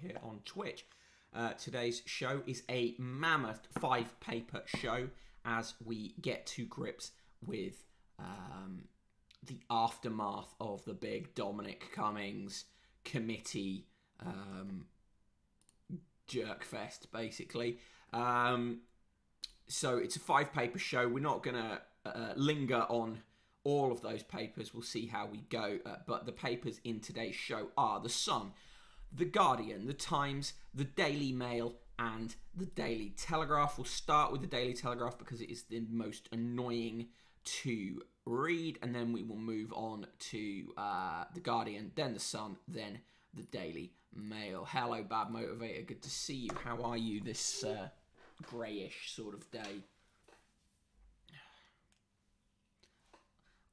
here on Twitch. Today's show is a mammoth 5-paper show as we get to grips with the aftermath of the big Dominic Cummings committee jerkfest, basically. So it's a 5-paper show. We're not going to linger on all of those papers. We'll see how we go. But the papers in today's show are The Sun, The Guardian, The Times, The Daily Mail, and The Daily Telegraph. We'll start with The Daily Telegraph because it is the most annoying to read, and then we will move on to The Guardian, then The Sun, then The Daily Mail. Hello, Bad Motivator. Good to see you. How are you this greyish sort of day?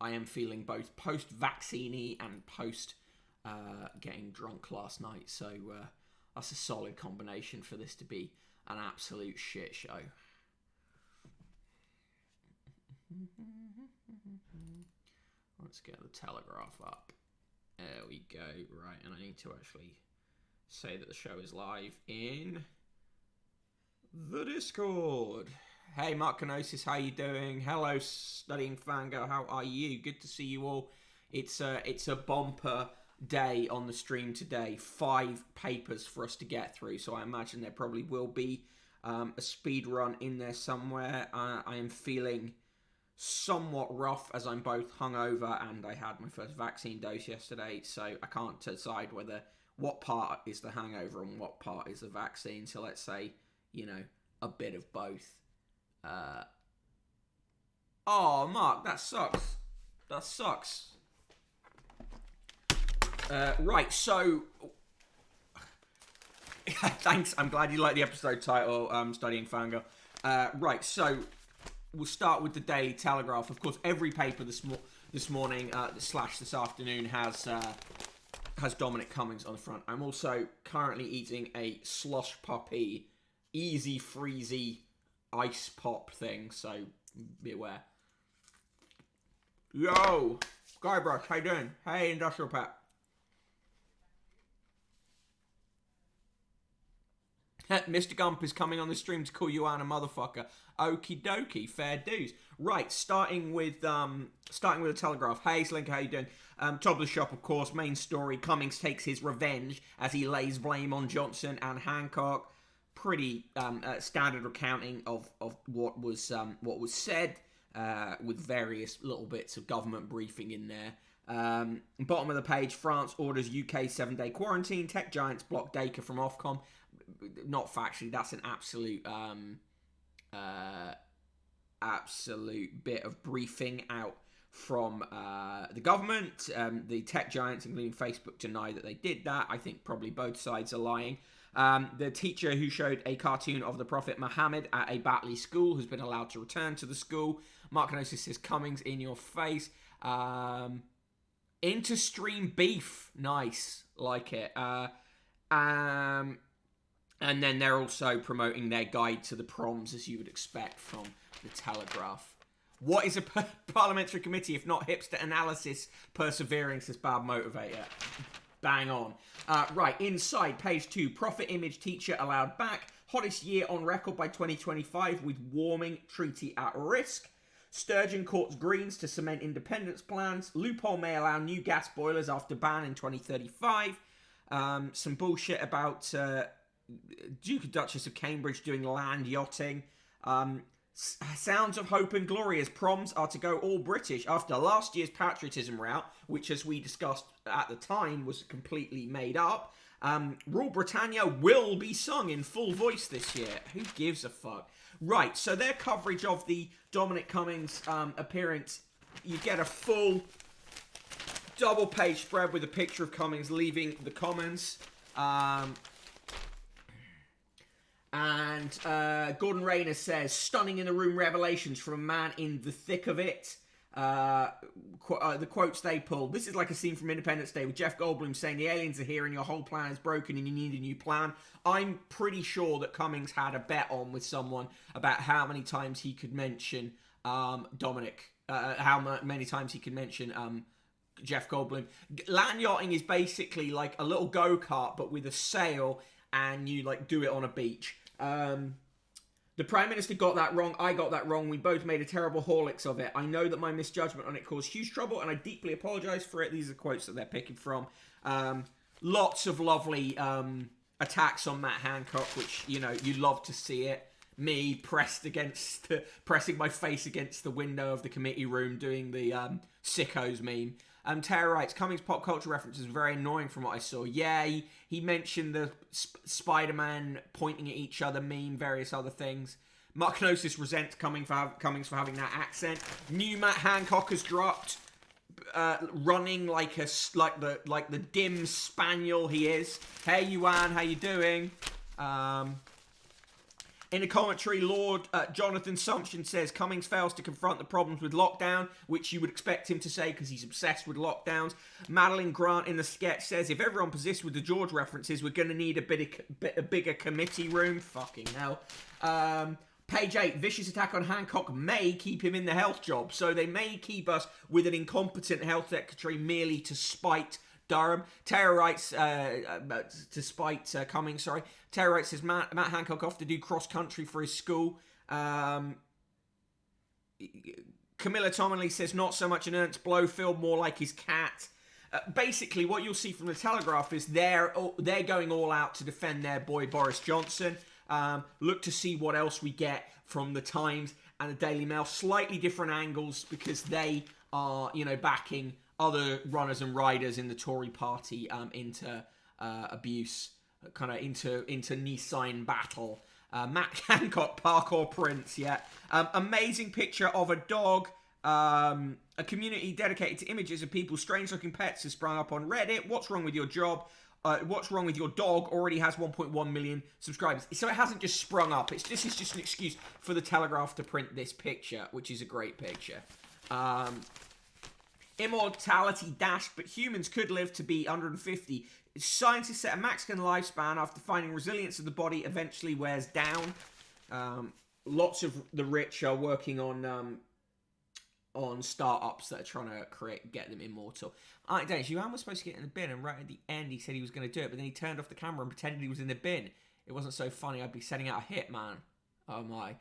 I am feeling both post-vaccine-y and post getting drunk last night, so that's a solid combination for this to be an absolute shit show. Let's get the Telegraph up. There we go. Right, and I need to actually say that the show is live in the Discord. Hey, Mark Kenosis, how you doing? Hello, Studying Fangirl, how are you? Good to see you all. It's a bumper day on the stream today. 5 papers for us to get through, so I imagine there probably will be a speed run in there somewhere. I am feeling somewhat rough as I'm both hungover and I had my first vaccine dose yesterday, so I can't decide what part is the hangover and what part is the vaccine. So let's say, a bit of both. Oh, Mark, that sucks. Right, so thanks. I'm glad you like the episode title, Studying Fangirl. Right, so we'll start with the Daily Telegraph. Of course, every paper this morning / this afternoon has Dominic Cummings on the front. I'm also currently eating a slush puppy, easy freezy ice pop thing, so be aware. Yo, Guybrush, how you doing? Hey, Industrial Pat. Mr. Gump is coming on the stream to call you out a motherfucker. Okie dokie, fair dues. Right, starting with the Telegraph. Hey, Slinker, how you doing? Top of the shop, of course. Main story: Cummings takes his revenge as he lays blame on Johnson and Hancock. Pretty standard recounting of what was said, with various little bits of government briefing in there. Bottom of the page: France orders UK 7-day quarantine. Tech giants block Dacre from Ofcom. Not factually, that's an absolute bit of briefing out from the government. The tech giants, including Facebook, deny that they did that. I think probably both sides are lying. The teacher who showed a cartoon of the Prophet Muhammad at a Batley school has been allowed to return to the school. Mark Kenosis says, Cummings in your face. Inter-stream beef. Nice. Like it. And then they're also promoting their guide to the proms, as you would expect from the Telegraph. What is a parliamentary committee if not hipster analysis persevering, says Bad Motivator. Bang on. Right, inside, page 2. Profit image teacher allowed back. Hottest year on record by 2025 with warming treaty at risk. Sturgeon courts Greens to cement independence plans. Loophole may allow new gas boilers after ban in 2035. Some bullshit about Duke and Duchess of Cambridge doing land yachting. Sounds of hope and glory as proms are to go all British after last year's patriotism route, which, as we discussed at the time, was completely made up. Rule Britannia will be sung in full voice this year. Who gives a fuck? Right, so their coverage of the Dominic Cummings appearance, you get a full double-page spread with a picture of Cummings leaving the Commons. And Gordon Rayner says, stunning in the room revelations from a man in the thick of it. The quotes they pulled. This is like a scene from Independence Day with Jeff Goldblum saying the aliens are here and your whole plan is broken and you need a new plan. I'm pretty sure that Cummings had a bet on with someone about how many times he could mention Dominic. How many times he could mention Jeff Goldblum. Land yachting is basically like a little go-kart but with a sail and you like do it on a beach. The Prime Minister got that wrong. I got that wrong. We both made a terrible Horlicks of it. I know that my misjudgment on it caused huge trouble, and I deeply apologise for it. These are quotes that they're picking from. Lots of lovely attacks on Matt Hancock, which, you know, you love to see it. Me pressing my face against the window of the committee room doing the sickos meme. Tara writes, Cummings' pop culture references were very annoying from what I saw. Yeah, he mentioned the Spider-Man pointing at each other meme, various other things. Mark Gnosis resents Cummings for having that accent. New Matt Hancock has dropped, running like the dim spaniel he is. Hey, Yuan, how you doing? In a commentary, Lord Jonathan Sumption says Cummings fails to confront the problems with lockdown, which you would expect him to say because he's obsessed with lockdowns. Madeline Grant in the sketch says, if everyone persists with the George references, we're going to need a bigger committee room. Fucking hell. Page 8, vicious attack on Hancock may keep him in the health job. So they may keep us with an incompetent health secretary merely to spite Durham. Tara writes, to spite Cummings, sorry. Tara writes, says Matt Hancock off to do cross-country for his school. Camilla Tominley says, not so much an Ernst Blofeld, more like his cat. Basically, what you'll see from the Telegraph is they're going all out to defend their boy Boris Johnson. Look to see what else we get from the Times and the Daily Mail. Slightly different angles because they are, you know, backing other runners and riders in the Tory party into abuse, kind of into Nissan battle. Matt Hancock, parkour prince, yeah. Amazing picture of a dog. A community dedicated to images of people's strange-looking pets has sprung up on Reddit. What's wrong with your job? What's wrong with your dog? Already has 1.1 million subscribers. So it hasn't just sprung up. It's just an excuse for the Telegraph to print this picture, which is a great picture. Immortality dashed, but humans could live to be 150. Scientists set a maximum lifespan after finding resilience of the body eventually wears down. Lots of the rich are working on startups that are trying to get them immortal. Dennis, Yuan was supposed to get in the bin, and right at the end he said he was going to do it, but then he turned off the camera and pretended he was in the bin. It wasn't so funny. I'd be setting out a hit, man. Oh my.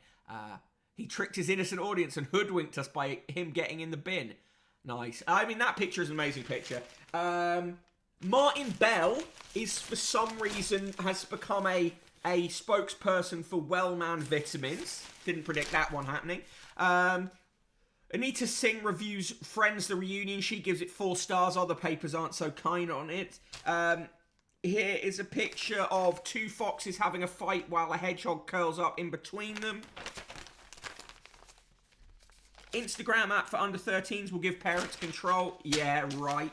He tricked his innocent audience and hoodwinked us by him getting in the bin. Nice. I mean, that picture is an amazing picture. Martin Bell is, for some reason, has become a spokesperson for Wellman Vitamins. Didn't predict that one happening. Anita Singh reviews Friends the Reunion. She gives it 4 stars. Other papers aren't so kind on it. Here is a picture of 2 foxes having a fight while a hedgehog curls up in between them. Instagram app for under 13s will give parents control. Yeah, right.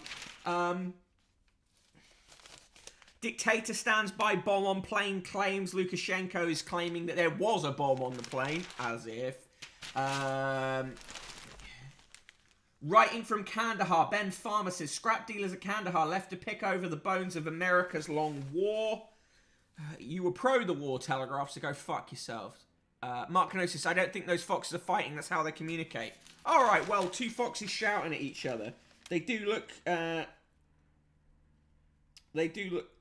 Dictator stands by bomb on plane claims. Lukashenko is claiming that there was a bomb on the plane. As if. Writing from Kandahar, Ben Farmer says, scrap dealers at Kandahar left to pick over the bones of America's long war. You were pro the war, Telegraph, so go fuck yourselves. Mark Kenosis, I don't think those foxes are fighting. That's how they communicate. Alright, well, 2 foxes shouting at each other. They do look...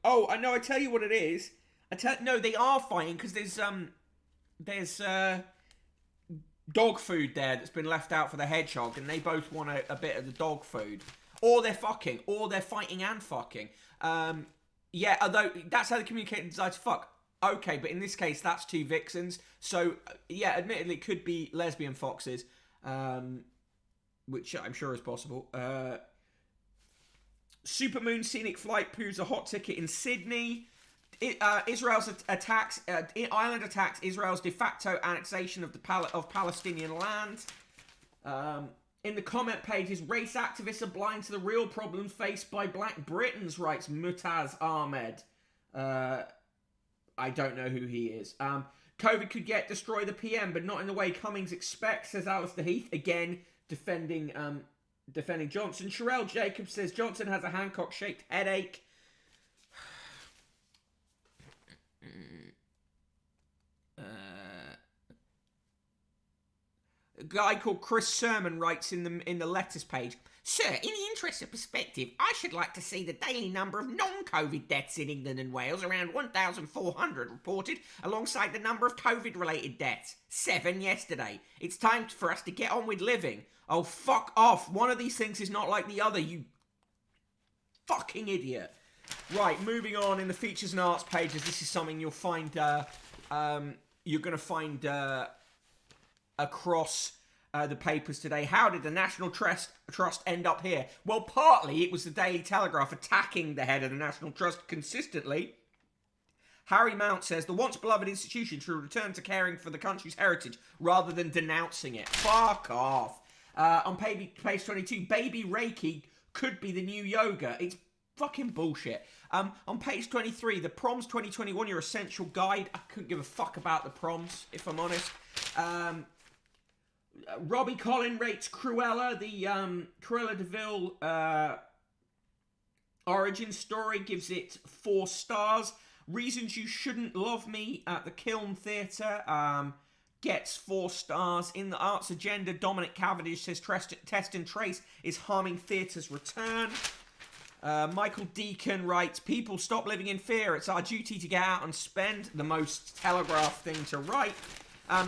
Oh, I know, I tell you what it is. No, they are fighting, because there's dog food there that's been left out for the hedgehog, and they both want a bit of the dog food. Or they're fucking. Or they're fighting and fucking. Yeah, although that's how they communicate and decide to fuck. Okay, but in this case, that's 2 vixens. So, yeah, admittedly, it could be lesbian foxes. Which I'm sure is possible. Supermoon Scenic Flight proves a hot ticket in Sydney. Israel's attacks, Ireland attacks Israel's de facto annexation of Palestinian land. In the comment pages, race activists are blind to the real problem faced by Black Britons, writes Mutaz Ahmed. I don't know who he is. COVID could destroy the PM, but not in the way Cummings expects, says Alistair Heath, again defending Johnson. Sherelle Jacobs says Johnson has a Hancock-shaped headache. guy called Chris Sermon writes in the letters page, Sir, in the interest of perspective, I should like to see the daily number of non-COVID deaths in England and Wales, around 1,400 reported, alongside the number of COVID-related deaths. 7 yesterday. It's time for us to get on with living. Oh, fuck off. One of these things is not like the other, you fucking idiot. Right, moving on in the features and arts pages. This is something you'll find, you're going to find across the papers today. How did the National Trust end up here? Well, partly it was the Daily Telegraph attacking the head of the National Trust consistently. Harry Mount says the once beloved institution should return to caring for the country's heritage rather than denouncing it. Fuck off. On page 22, baby Reiki could be the new yoga. It's fucking bullshit. On page 23, the Proms 2021, your essential guide. I couldn't give a fuck about the Proms, if I'm honest. Robbie Collin rates Cruella, the Cruella de Vil origin story, gives it 4 stars. Reasons You Shouldn't Love Me at the Kiln Theatre gets 4 stars. In the Arts Agenda, Dominic Cavendish says Test and Trace is harming theatre's return. Michael Deacon writes, people stop living in fear. It's our duty to get out and spend. The most Telegraph thing to write.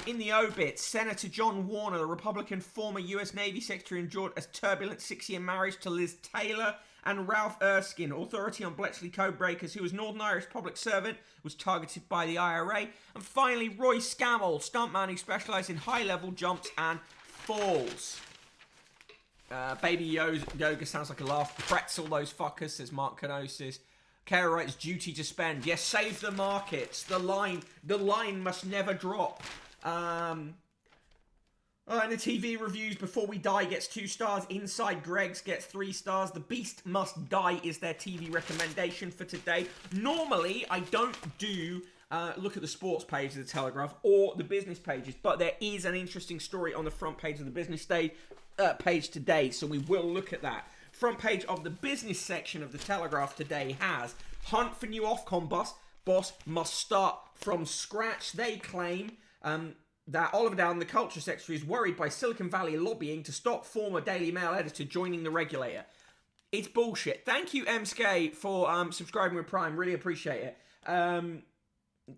In the obit, Senator John Warner, the Republican former U.S. Navy Secretary, endured a turbulent 6-year marriage to Liz Taylor. And Ralph Erskine, authority on Bletchley codebreakers, who was Northern Irish public servant, was targeted by the IRA. And finally, Roy Scammell, stuntman who specialised in high-level jumps and falls. Baby Yoga sounds like a laugh. Pretzel those fuckers, says Mark Canosis. Kara writes, duty to spend. Yes, save the markets. The line must never drop. And the TV reviews, Before We Die gets 2 stars. Inside Greg's gets 3 stars. The Beast Must Die is their TV recommendation for today. Normally, I don't do look at the sports page of the Telegraph or the business pages, but there is an interesting story on the front page of the business page today, so we will look at that. Front page of the business section of the Telegraph today has hunt for new Ofcom boss must start from scratch. They claim that Oliver Dowden, the culture secretary, is worried by Silicon Valley lobbying to stop former Daily Mail editor joining the regulator. It's bullshit. Thank you, MSK, for subscribing with Prime. Really appreciate it.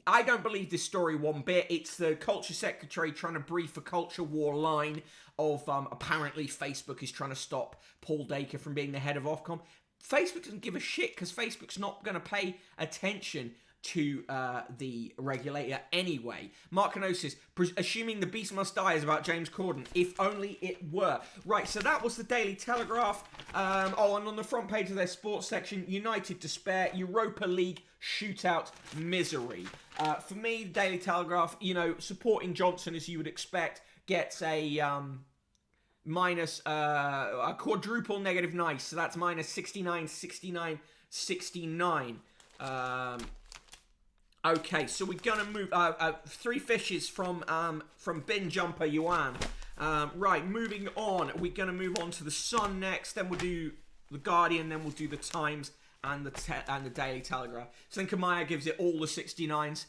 I don't believe this story one bit. It's the culture secretary trying to brief a culture war line of apparently Facebook is trying to stop Paul Dacre from being the head of Ofcom. Facebook doesn't give a shit because Facebook's not going to pay attention to the regulator anyway. Mark Canosis, assuming The Beast Must Die is about James Corden. If only it were. Right, so that was the Daily Telegraph. And on the front page of their sports section, United despair, Europa League shootout misery. For me, the Daily Telegraph, supporting Johnson as you would expect, gets a quadruple negative nice. So that's minus 69, 69, 69. Okay, so we're gonna move 3 fishes from Bin Jumper Yuan. Right, moving on. We're gonna move on to the Sun next. Then we'll do the Guardian. Then we'll do the Times and the Daily Telegraph. So then Kamaya gives it all the 69s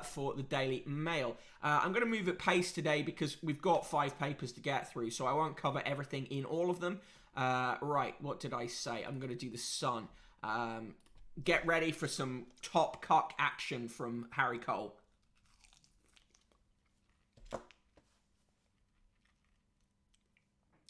for the Daily Mail. I'm gonna move at pace today because we've got 5 papers to get through, so I won't cover everything in all of them. Right, what did I say? I'm gonna do the Sun. Get ready for some top cuck action from Harry Cole.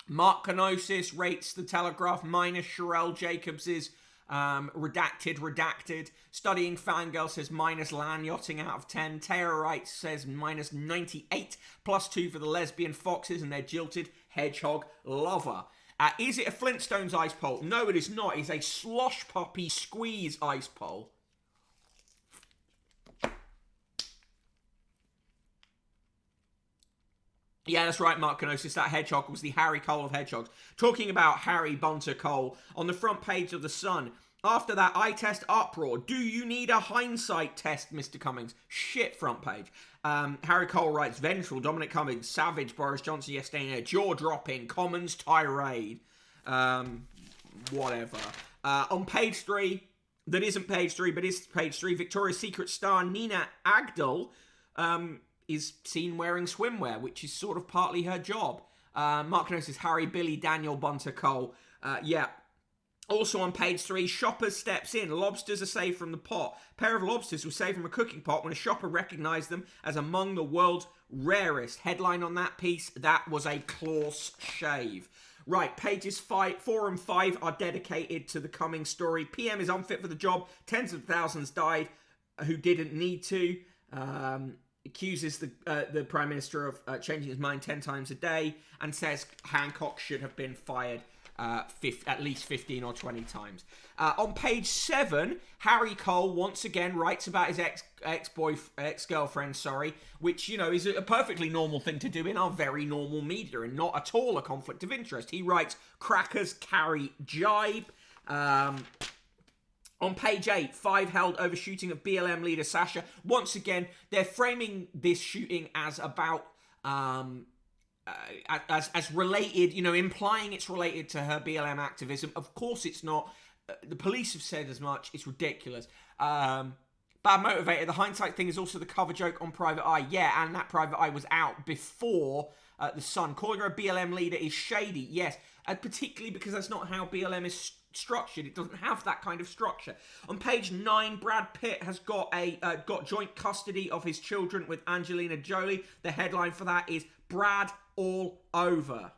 Mark Canosis rates the Telegraph minus Sherelle Jacobs's redacted. Studying Fangirl says minus Land Yachting out of 10. Tara Wright says minus 98, plus 2 for the lesbian foxes and their jilted hedgehog lover. Is it a Flintstones ice pole? No, it is not. It's a Slosh Puppy Squeeze ice pole. Yeah, that's right, Mark Canosis. That hedgehog was the Harry Cole of hedgehogs. Talking about Harry Bunter Cole, on the front page of The Sun. After that eye test uproar, do you need a hindsight test, Mr. Cummings? Shit, front page. Harry Cole writes, vengeful, Dominic Cummings, savage, Boris Johnson yesterday, jaw-dropping, Commons tirade. Whatever. On page 3, that isn't page 3, but is page 3, Victoria's Secret star Nina Agdal is seen wearing swimwear, which is sort of partly her job. Mark notices Harry, Billy, Daniel, Bunter, Cole. Yeah. Also on page 3, shopper steps in. Lobsters are saved from the pot. A pair of lobsters were saved from a cooking pot when a shopper recognised them as among the world's rarest. Headline on that piece, that was a Claus shave. Right, pages 4 and 5 are dedicated to the Cummings story. PM is unfit for the job. Tens of thousands died who didn't need to. Accuses the Prime Minister of changing his mind 10 times a day and says Hancock should have been fired at least 15 or 20 times. On page 7, Harry Cole once again writes about his ex-girlfriend, which, you know, is a perfectly normal thing to do in our very normal media and not at all a conflict of interest. He writes, crackers carry jibe. On page 8, 5 held over shooting of BLM leader Sasha. Once again, they're framing this shooting as about as related, you know, implying it's related to her BLM activism. Of course it's not. The police have said as much. It's ridiculous. Bad motivator. The hindsight thing is also the cover joke on Private Eye. Yeah, and that Private Eye was out before The Sun. Calling her a BLM leader is shady, yes. Particularly because that's not how BLM is structured. It doesn't have that kind of structure. On page 9, Brad Pitt has got joint custody of his children with Angelina Jolie. The headline for that is Brad all over.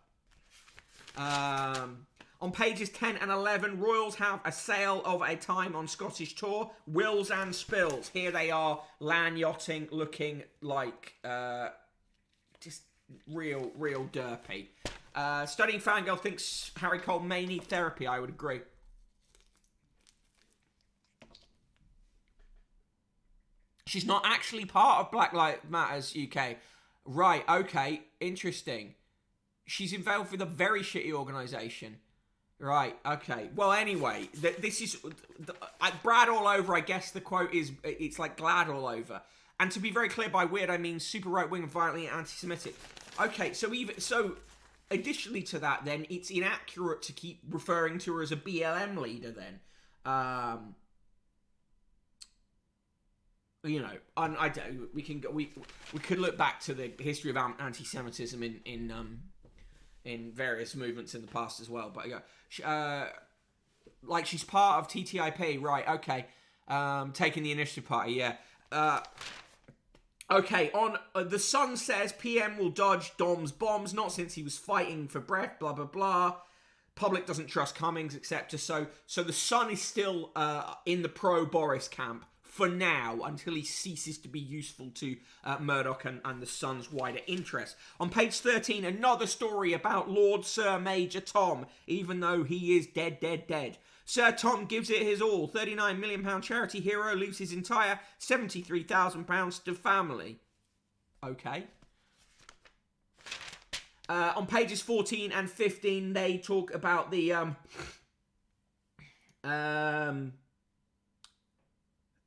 On pages 10 and 11, Royals have a sale of a time on Scottish tour. Wills and spills. Here they are, land yachting, looking like just real derpy. Studying Fangirl thinks Harry Cole may need therapy. I would agree. She's not actually part of Black Lives Matters UK. Right, okay, interesting. She's involved with a very shitty organisation. Right, okay. Well, anyway, this is... Brad all over, I guess the quote is, it's like glad all over. And to be very clear, by weird, I mean super right-wing and violently anti-Semitic. Okay, so additionally to that, then, it's inaccurate to keep referring to her as a BLM leader, then. You know, we could look back to the history of anti-Semitism in various movements in the past as well. But like she's part of TTIP, right? Okay, taking the initiative party, yeah. Okay, on The Sun says PM will dodge Dom's bombs, not since he was fighting for breath, blah, blah, blah. Public doesn't trust Cummings, etc. So The Sun is still in the pro-Boris camp for now, until he ceases to be useful to Murdoch and the Sun's wider interests. On page 13, another story about Lord Sir Major Tom, even though he is dead. Sir Tom gives it his all. £39 million charity hero leaves his entire £73,000 to family. Okay. On pages 14 and 15, they talk about the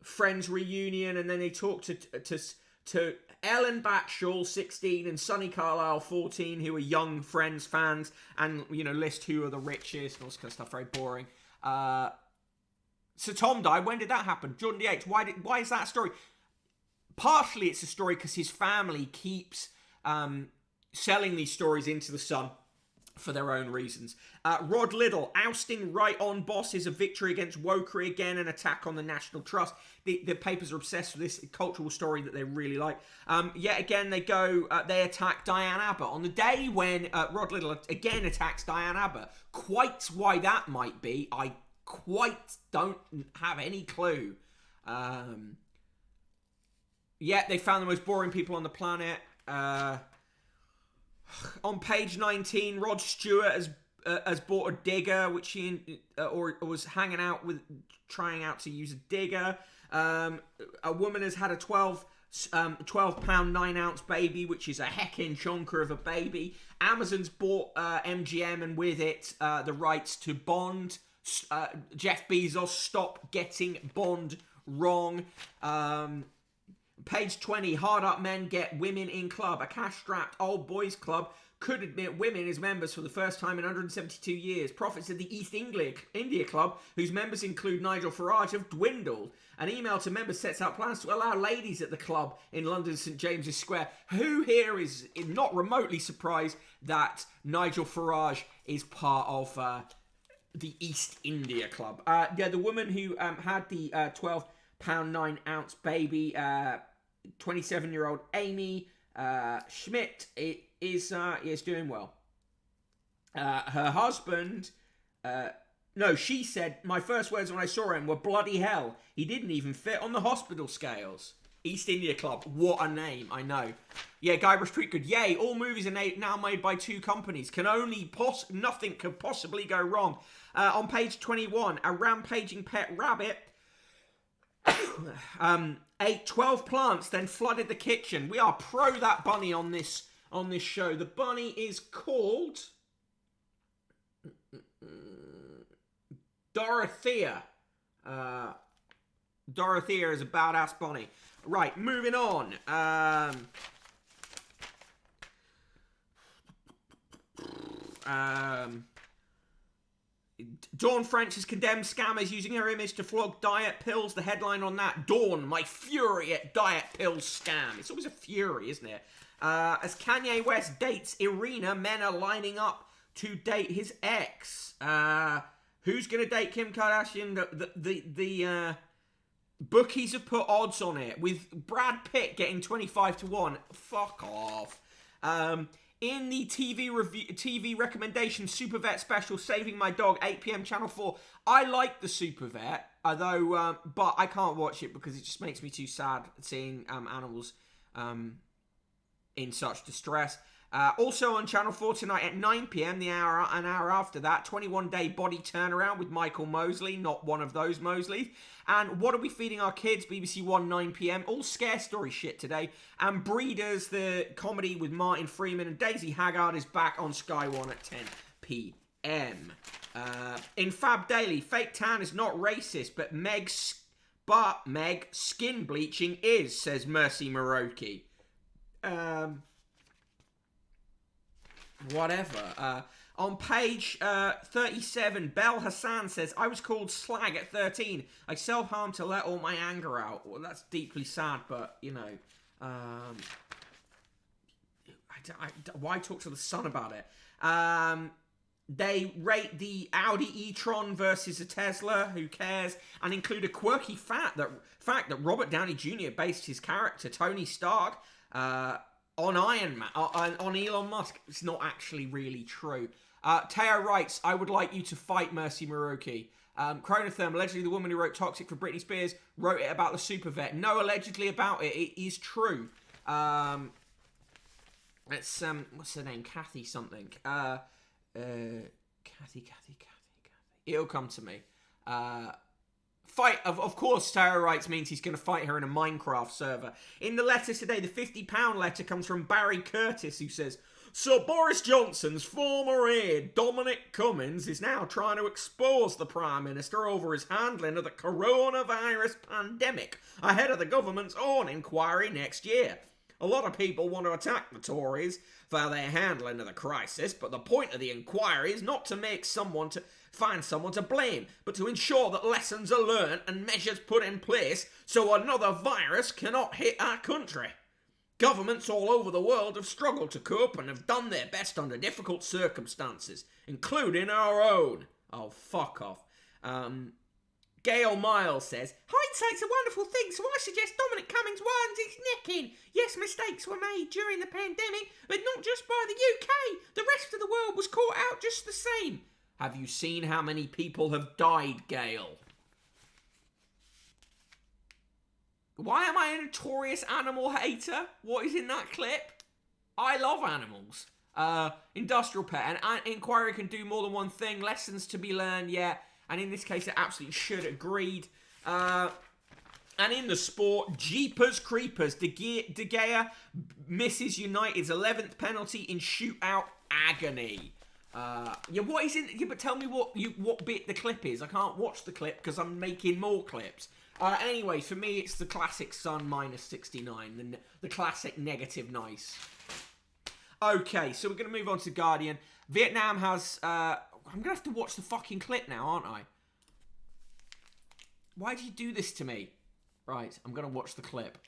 Friends reunion, and then they talk to Ellen Batchall, 16, and Sonny Carlisle, 14, who are young Friends fans, and, you know, list who are the richest, and all this kind of stuff, very boring. So Tom died. When did that happen? Jordan DH, why is that a story? Partially it's a story because his family keeps selling these stories into the Sun for their own reasons. Rod Liddell, ousting right-on boss is a victory against wokery, again an attack on the National Trust. The papers are obsessed with this cultural story that they really like. Yet again, they attack Diane Abbott. On the day when Rod Liddell again attacks Diane Abbott, quite why that might be, I quite don't have any clue. Yet they found the most boring people on the planet. On page 19, Rod Stewart has bought a digger, which he or was hanging out with, trying out to use a digger. A woman has had a 12 pound 9 ounce baby, which is a heckin' chonker of a baby. Amazon's bought MGM, and with it the rights to Bond. Jeff Bezos, stop getting Bond wrong. Page 20, hard up men get women in club. A cash-strapped old boys club could admit women as members for the first time in 172 years. Profits of the East India Club, whose members include Nigel Farage, have dwindled. An email to members sets out plans to allow ladies at the club in London's St James's Square. Who here is not remotely surprised that Nigel Farage is part of the East India Club? Yeah, the woman who had the 12-pound 9-ounce baby, 27-year-old Amy Schmidt, is doing well. Her husband, she said, my first words when I saw him were bloody hell. He didn't even fit on the hospital scales. East India Club, what a name, I know. Yeah, Guybrush Street Good. Yay, all movies are now made by 2 companies. Nothing could possibly go wrong. On page 21, a rampaging pet rabbit ate 12 plants, then flooded the kitchen. We are pro that bunny on this show. The bunny is called Dorothea. Dorothea is a badass bunny. Right, moving on. Dawn French has condemned scammers using her image to flog diet pills. The headline on that, Dawn, my fury at diet pills scam. It's always a fury, isn't it? As Kanye West dates Irina, men are lining up to date his ex. Who's going to date Kim Kardashian? The bookies have put odds on it, with Brad Pitt getting 25-1. Fuck off. In the TV recommendation Super Vet special, Saving My Dog, 8 p.m. Channel 4. I like the Super Vet, although, but I can't watch it because it just makes me too sad seeing animals in such distress. Also on Channel 4 tonight at 9 p.m, an hour after that, 21-day body turnaround with Michael Mosley, not one of those Mosleys. And What Are We Feeding Our Kids, BBC One, 9 p.m, all scare story shit today. And Breeders, the comedy with Martin Freeman and Daisy Haggard, is back on Sky One at 10 p.m. In Fab Daily, fake tan is not racist, but Meg skin bleaching is, says Mercy Moroki. Whatever. On page 37, Bel Hassan says, I was called slag at 13. I self-harmed to let all my anger out. Well, that's deeply sad, but, you know, why talk to the son about it? They rate the Audi e-tron versus a Tesla, who cares, and include a quirky fact that Robert Downey Jr. based his character, Tony Stark, on Iron Man, on Elon Musk. It's not actually really true. Teo writes, I would like you to fight Mercy Moroki. Chronotherm, allegedly the woman who wrote Toxic for Britney Spears, wrote it about the super vet. No, allegedly about it. It is true. It's, what's her name? Kathy something. Kathy. It'll come to me. Fight, of course, Tara writes, means he's going to fight her in a Minecraft server. In the letter today, the £50 letter comes from Barry Curtis, who says, Sir Boris Johnson's former aide, Dominic Cummings, is now trying to expose the Prime Minister over his handling of the coronavirus pandemic ahead of the government's own inquiry next year. A lot of people want to attack the Tories for their handling of the crisis, but the point of the inquiry is not to find someone to blame, but to ensure that lessons are learned and measures put in place so another virus cannot hit our country. Governments all over the world have struggled to cope and have done their best under difficult circumstances, including our own. Oh, fuck off. Gail Miles says, hindsight's a wonderful thing, so I suggest Dominic Cummings winds his neck in. Yes, mistakes were made during the pandemic, but not just by the UK. The rest of the world was caught out just the same. Have you seen how many people have died, Gail? Why am I a notorious animal hater? What is in that clip? I love animals. Industrial pet. An inquiry can do more than one thing. Lessons to be learned, yeah. And in this case, it absolutely should. Agreed. And in the sport, Jeepers Creepers. De Gea misses United's 11th penalty in shootout agony. What is in? Yeah, but tell me what bit the clip is. I can't watch the clip because I'm making more clips. Anyway, for me, it's the classic sun minus 69, the classic negative nice. Okay, so we're going to move on to Guardian. Vietnam has... I'm going to have to watch the fucking clip now, aren't I? Why do you do this to me? Right, I'm going to watch the clip.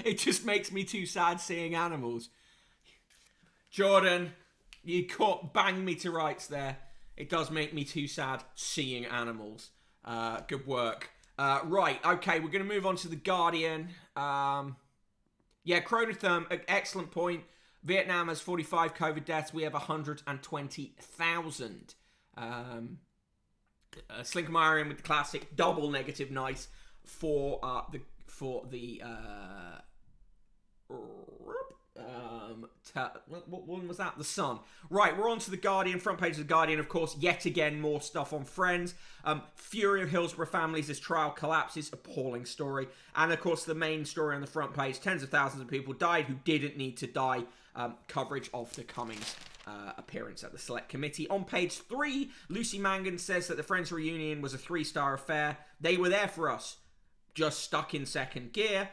It just makes me too sad seeing animals. Jordan, you banged me to rights there. It does make me too sad seeing animals. Good work. Right, okay, we're going to move on to The Guardian. Yeah, Chronotherm, excellent point. Vietnam has 45 COVID deaths. We have 120,000. Slinkermeyer in with the classic double negative nice for the what one was that? The Sun. Right, we're on to The Guardian. Front page of The Guardian, of course. Yet again, more stuff on Friends. Fury of Hillsborough families as trial collapses. Appalling story. And, of course, the main story on the front page. Tens of thousands of people died who didn't need to die. Coverage of the Cummings appearance at the Select Committee. On page 3, Lucy Mangan says that the Friends reunion was a 3-star affair. They were there for us. Just stuck in second gear.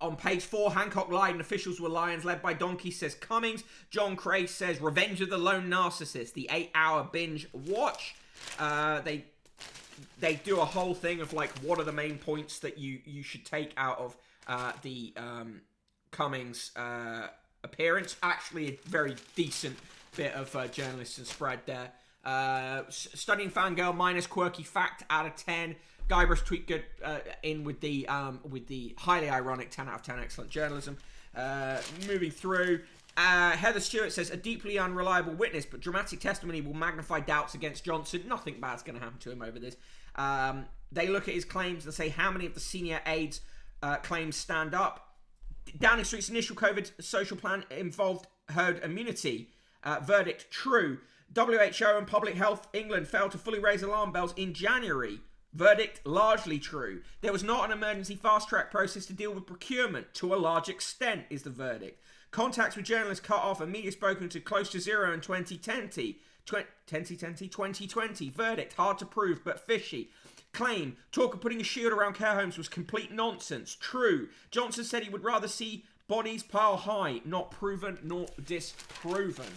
On page 4, Hancock lied and officials were lions led by donkeys, says Cummings. John Craig says Revenge of the Lone Narcissist, the 8-hour binge watch. They do a whole thing of like what are the main points that you should take out of the Cummings appearance. Actually, a very decent bit of journalism spread there. Studying Fangirl minus quirky fact out of 10. Guybrush tweet good in with the highly ironic 10 out of 10 excellent journalism. Moving through, Heather Stewart says a deeply unreliable witness, but dramatic testimony will magnify doubts against Johnson. Nothing bad's going to happen to him over this. They look at his claims and say how many of the senior aides claims stand up. Downing Street's initial COVID social plan involved herd immunity. Verdict true. WHO and Public Health England failed to fully raise alarm bells in January. Verdict largely true. There was not an emergency fast-track process to deal with procurement. To a large extent is the verdict. Contacts with journalists cut off and media spoken to close to zero in 2020. 2020. Verdict hard to prove but fishy. Claim talk of putting a shield around care homes was complete nonsense. True. Johnson said he would rather see bodies pile high. Not proven nor disproven.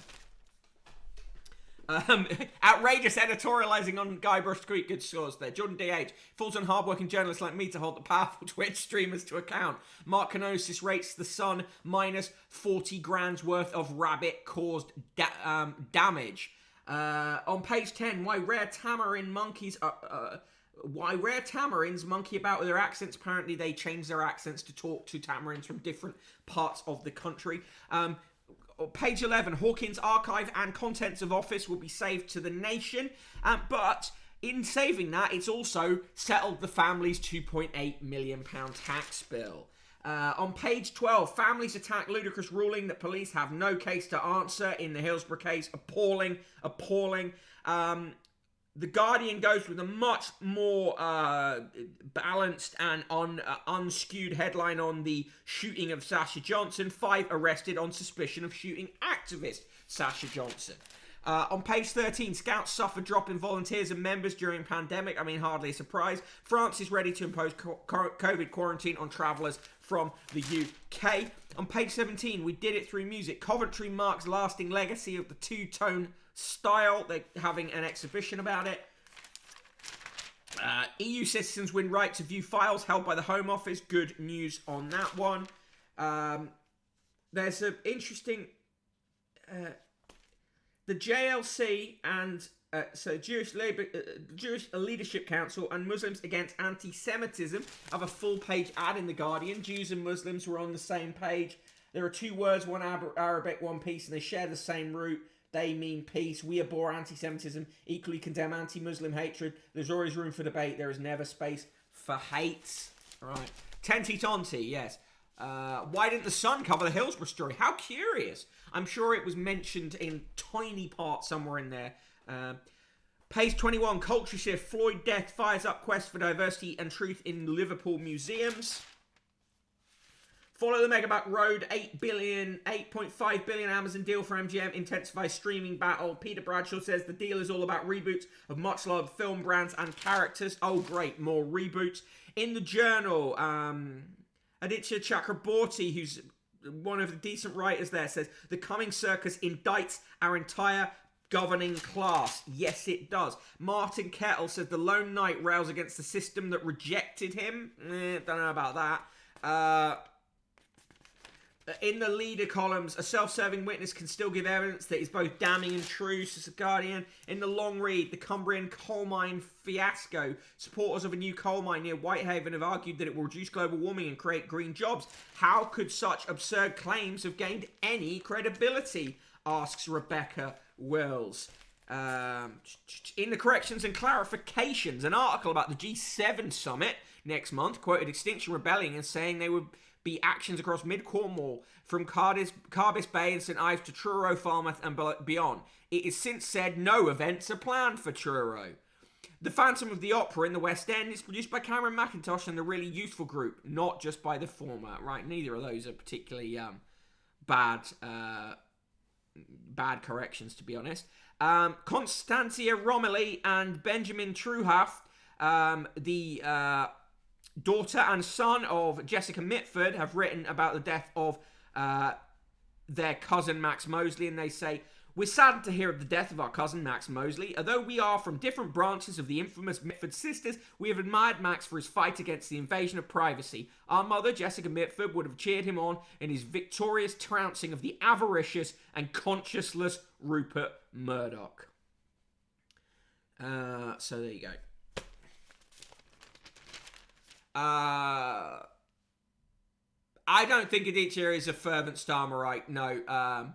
Outrageous editorializing on Guybrush tweet good scores there. Jordan DH falls on hardworking journalists like me to hold the powerful Twitch streamers to account. Mark Kenosis rates the Sun minus 40 grand's worth of rabbit caused damage. On page 10, why rare tamarins monkey about with their accents. Apparently they change their accents to talk to tamarins from different parts of the country. Page 11, Hawkins' archive and contents of office will be saved to the nation. But in saving that, it's also settled the family's £2.8 million tax bill. On page 12, families attack ludicrous ruling that police have no case to answer in the Hillsborough case. Appalling. The Guardian goes with a much more balanced and unskewed headline on the shooting of Sasha Johnson. 5 arrested on suspicion of shooting activist Sasha Johnson. On page 13, Scouts suffer drop in volunteers and members during pandemic. I mean, hardly a surprise. France is ready to impose COVID quarantine on travellers from the UK. On page 17, we did it through music. Coventry marks lasting legacy of the two-tone style. They're having an exhibition about it. EU citizens win right to view files held by the Home Office. Good news on that one. There's an interesting... the JLC and Jewish Leadership Council and Muslims Against Anti-Semitism have a full-page ad in The Guardian. Jews and Muslims were on the same page. There are 2 words, one Arabic, one peace, and they share the same root. They mean peace. We abhor anti-Semitism, equally condemn anti-Muslim hatred. There's always room for debate. There is never space for hate. Right. Tenti Tonti, yes. Why didn't the Sun cover the Hillsborough story? How curious. I'm sure it was mentioned in tiny part somewhere in there. Page 21, culture shift. Floyd death fires up quest for diversity and truth in Liverpool museums. Follow the Megabuck Road, 8.5 billion Amazon deal for MGM intensifies streaming battle. Peter Bradshaw says the deal is all about reboots of much loved film brands and characters. Oh, great, more reboots. In the Journal, Aditya Chakraborty, who's one of the decent writers there, says the Cummings circus indicts our entire governing class. Yes, it does. Martin Kettle says the lone knight rails against the system that rejected him. Don't know about that. In the leader columns, a self-serving witness can still give evidence that is both damning and true, says The Guardian. In the long read, the Cumbrian coal mine fiasco. Supporters of a new coal mine near Whitehaven have argued that it will reduce global warming and create green jobs. How could such absurd claims have gained any credibility? Asks Rebecca Wills. In the corrections and clarifications, an article about the G7 summit next month quoted Extinction Rebellion as saying they would be actions across mid-Cornwall from Carbis Bay and St Ives to Truro, Falmouth and beyond. It is since said no events are planned for Truro. The Phantom of the Opera in the West End is produced by Cameron McIntosh and the Really Useful Group, not just by the former. Right, neither of those are particularly bad corrections, to be honest. Constantia Romilly and Benjamin Truhaft, the daughter and son of Jessica Mitford, have written about the death of their cousin Max Mosley, and they say, we're saddened to hear of the death of our cousin Max Mosley. Although we are from different branches of the infamous Mitford sisters, we have admired Max for his fight against the invasion of privacy. Our mother, Jessica Mitford, would have cheered him on in his victorious trouncing of the avaricious and conscienceless Rupert Murdoch. So there you go. I don't think Aditya is a fervent Starmerite, no.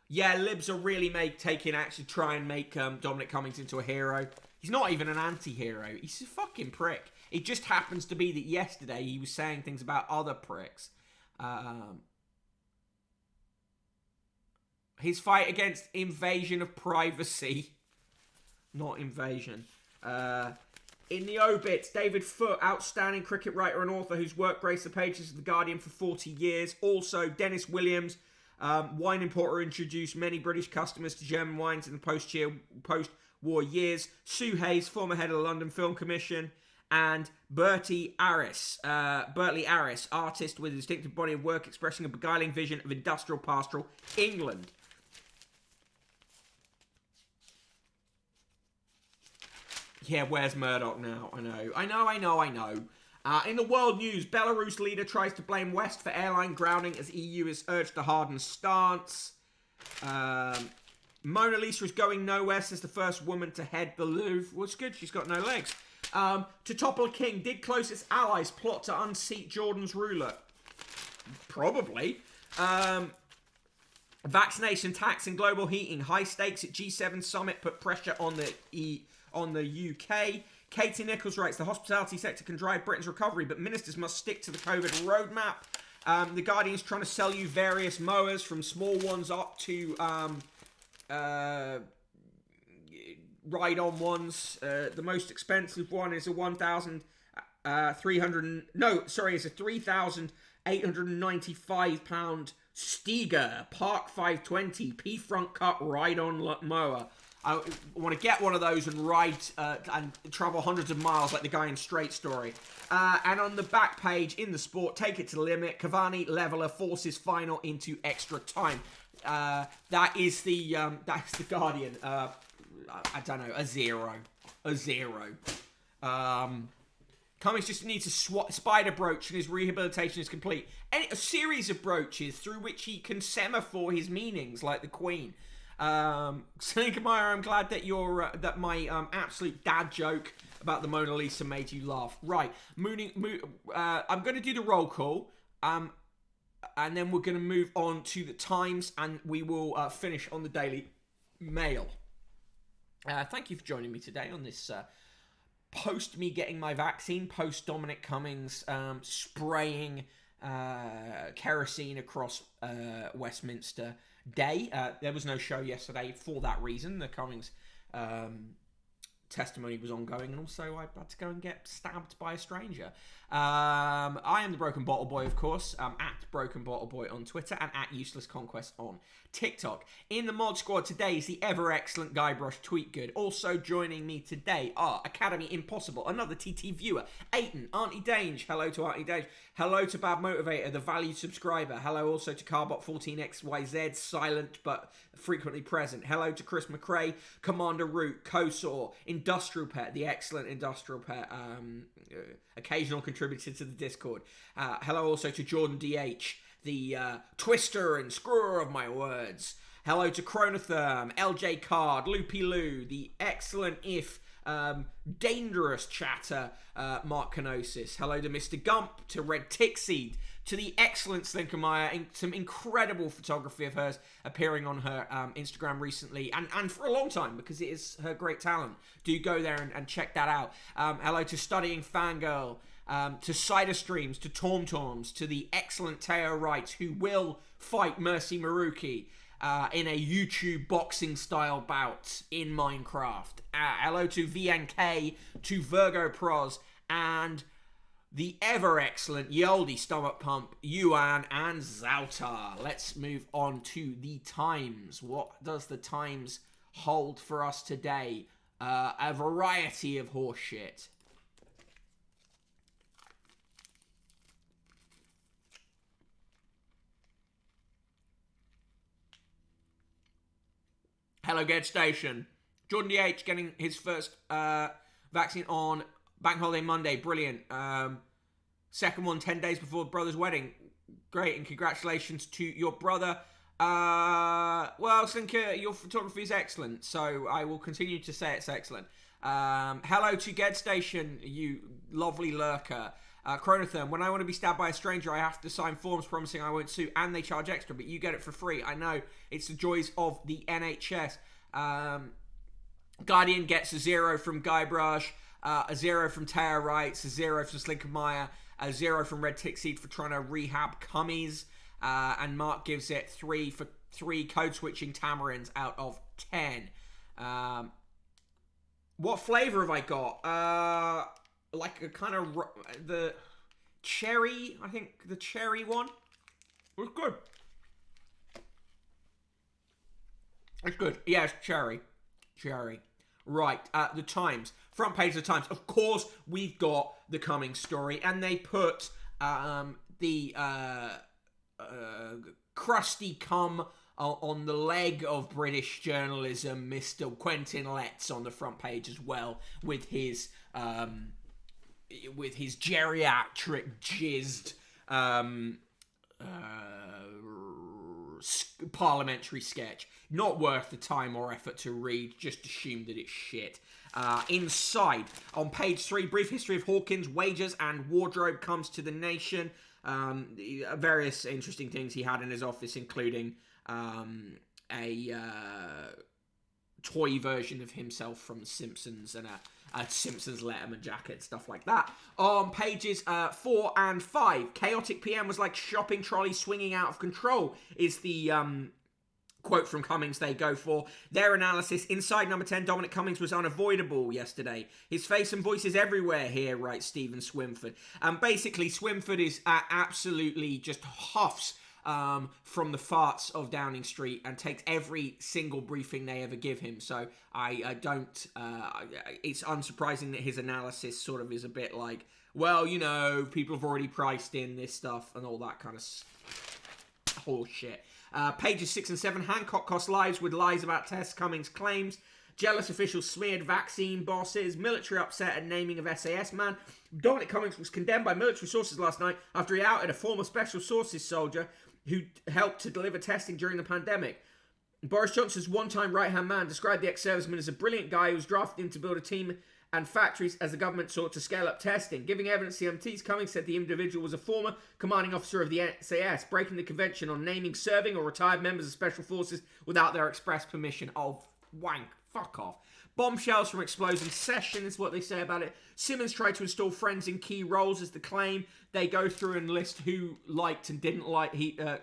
Yeah, Libs are really taking action to try and make Dominic Cummings into a hero. He's not even an anti-hero. He's a fucking prick. It just happens to be that yesterday he was saying things about other pricks. His fight against invasion of privacy. Not invasion. In the obits, David Foote, outstanding cricket writer and author whose work graced the pages of The Guardian for 40 years. Also, Dennis Williams, wine importer, introduced many British customers to German wines in the post-war years. Sue Hayes, former head of the London Film Commission. And Bertie Aris, artist with a distinctive body of work expressing a beguiling vision of industrial pastoral England. Yeah, where's Murdoch now? I know. In the world news, Belarus leader tries to blame West for airline grounding as EU is urged to harden stance. Mona Lisa is going nowhere, says the first woman to head the Louvre. Well, it's good, she's got no legs. To topple a king, did closest allies plot to unseat Jordan's ruler? Probably. Vaccination tax and global heating. High stakes at G7 summit put pressure on the UK. Katie Nichols writes, the hospitality sector can drive Britain's recovery, but ministers must stick to the COVID roadmap. The Guardian's trying to sell you various mowers, from small ones up to ride-on ones. The most expensive one is a £3,895 Stiga Park 520 P-front cut ride-on mower. I want to get one of those and ride and travel hundreds of miles like the guy in Straight Story. And on the back page, in the sport, take it to the limit. Cavani leveler forces final into extra time. That is the Guardian. I don't know, a zero. Cummings just needs a spider brooch and his rehabilitation is complete. A series of brooches through which he can semaphore his meanings like the Queen. Seneca Meyer, I'm glad that that my absolute dad joke about the Mona Lisa made you laugh. Right, I'm going to do the roll call, and then we're going to move on to the Times, and we will finish on the Daily Mail. Thank you for joining me today on this post me getting my vaccine, post Dominic Cummings spraying kerosene across Westminster Day. There was no show yesterday for that reason. The Cummings testimony was ongoing, and also I had to go and get stabbed by a stranger. I am the Broken Bottle Boy, of course. At Broken Bottle Boy on Twitter and at Useless Conquest on TikTok. In the mod squad today is the ever excellent Guybrush Tweetgood. Also joining me today are Academy Impossible, another TT viewer, Aiton, Auntie Dange. Hello to Auntie Dange. Hello to Bad Motivator, the valued subscriber. Hello also to Carbot14XYZ, silent but frequently present. Hello to Chris McRae, Commander Root, Kosor, Industrial Pet, the excellent Industrial Pet, occasional contributor to the Discord. Hello also to Jordan DH, the twister and screwer of my words. Hello to Chronotherm, LJ Card, Loopy Lou, the excellent dangerous chatter, Mark Kenosis. Hello to Mr. Gump, to Red Tickseed, to the excellent Slinkermeyer, some incredible photography of hers appearing on her Instagram recently, and for a long time, because it is her great talent. Do go there and check that out. Hello to Studying Fangirl, to Cider Streams, to TormTorms, to the excellent Teo Wright, who will fight Mercy Maruki in a YouTube boxing style bout in Minecraft. Hello to VNK, to Virgo Pros, and the ever excellent Yoldi Stomach Pump, Yuan, and Zautar. Let's move on to the Times. What does the Times hold for us today? A variety of horseshit. Hello, Ged Station. Jordan DH getting his first vaccine on Bank Holiday Monday. Brilliant. Second one 10 days before the brother's wedding. Great, and congratulations to your brother. Well, Slinker, your photography is excellent, so I will continue to say it's excellent. Hello to Ged Station, you lovely lurker. Chronotherm, when I want to be stabbed by a stranger, I have to sign forms promising I won't sue, and they charge extra, but you get it for free. I know, it's the joys of the NHS. Guardian gets a 0 from Guybrush, a 0 from Tara Wrights, a 0 from Slinkermeyer, a 0 from Red Tickseed for trying to rehab Cummies, and Mark gives it 3 for 3 code switching tamarins out of 10. What flavour have I got? Like a kind of the cherry, I think the cherry one was good. It's good. Yeah, it's cherry. Right, the Times. Front page of the Times. Of course, we've got the Cummings story, and they put the crusty cum on the leg of British journalism, Mr. Quentin Letts, on the front page as well, with his geriatric jizzed parliamentary sketch. Not worth the time or effort to read, just assume that it's shit. Inside, on page 3, brief history of Hawkins' wages and wardrobe comes to the nation. Various interesting things he had in his office, including a toy version of himself from The Simpsons and a Simpsons Letterman jacket, stuff like that. On pages 4 and 5, chaotic PM was like shopping trolley swinging out of control, is the quote from Cummings they go for. Their analysis, inside number 10, Dominic Cummings was unavoidable yesterday. His face and voice is everywhere here, writes Stephen Swinford. Basically, Swinford is absolutely just huffs from the farts of Downing Street and takes every single briefing they ever give him. So I don't, it's unsurprising that his analysis sort of is a bit like, well, you know, people have already priced in this stuff and all that kind of horseshit. Pages 6 and 7, Hancock cost lives with lies about tests, Cummings claims. Jealous officials smeared vaccine bosses. Military upset at naming of SAS man. Dominic Cummings was condemned by military sources last night after he outed a former special forces soldier who helped to deliver testing during the pandemic. Boris Johnson's one-time right-hand man described the ex-serviceman as a brilliant guy who was drafted in to build a team and factories as the government sought to scale up testing. Giving evidence to MTs, Cummings said the individual was a former commanding officer of the SAS, breaking the convention on naming serving or retired members of special forces without their express permission. Oh, wank. Fuck off. Bombshells from exploding session is what they say about it. Simmons tried to install friends in key roles is the claim. They go through and list who liked and didn't like.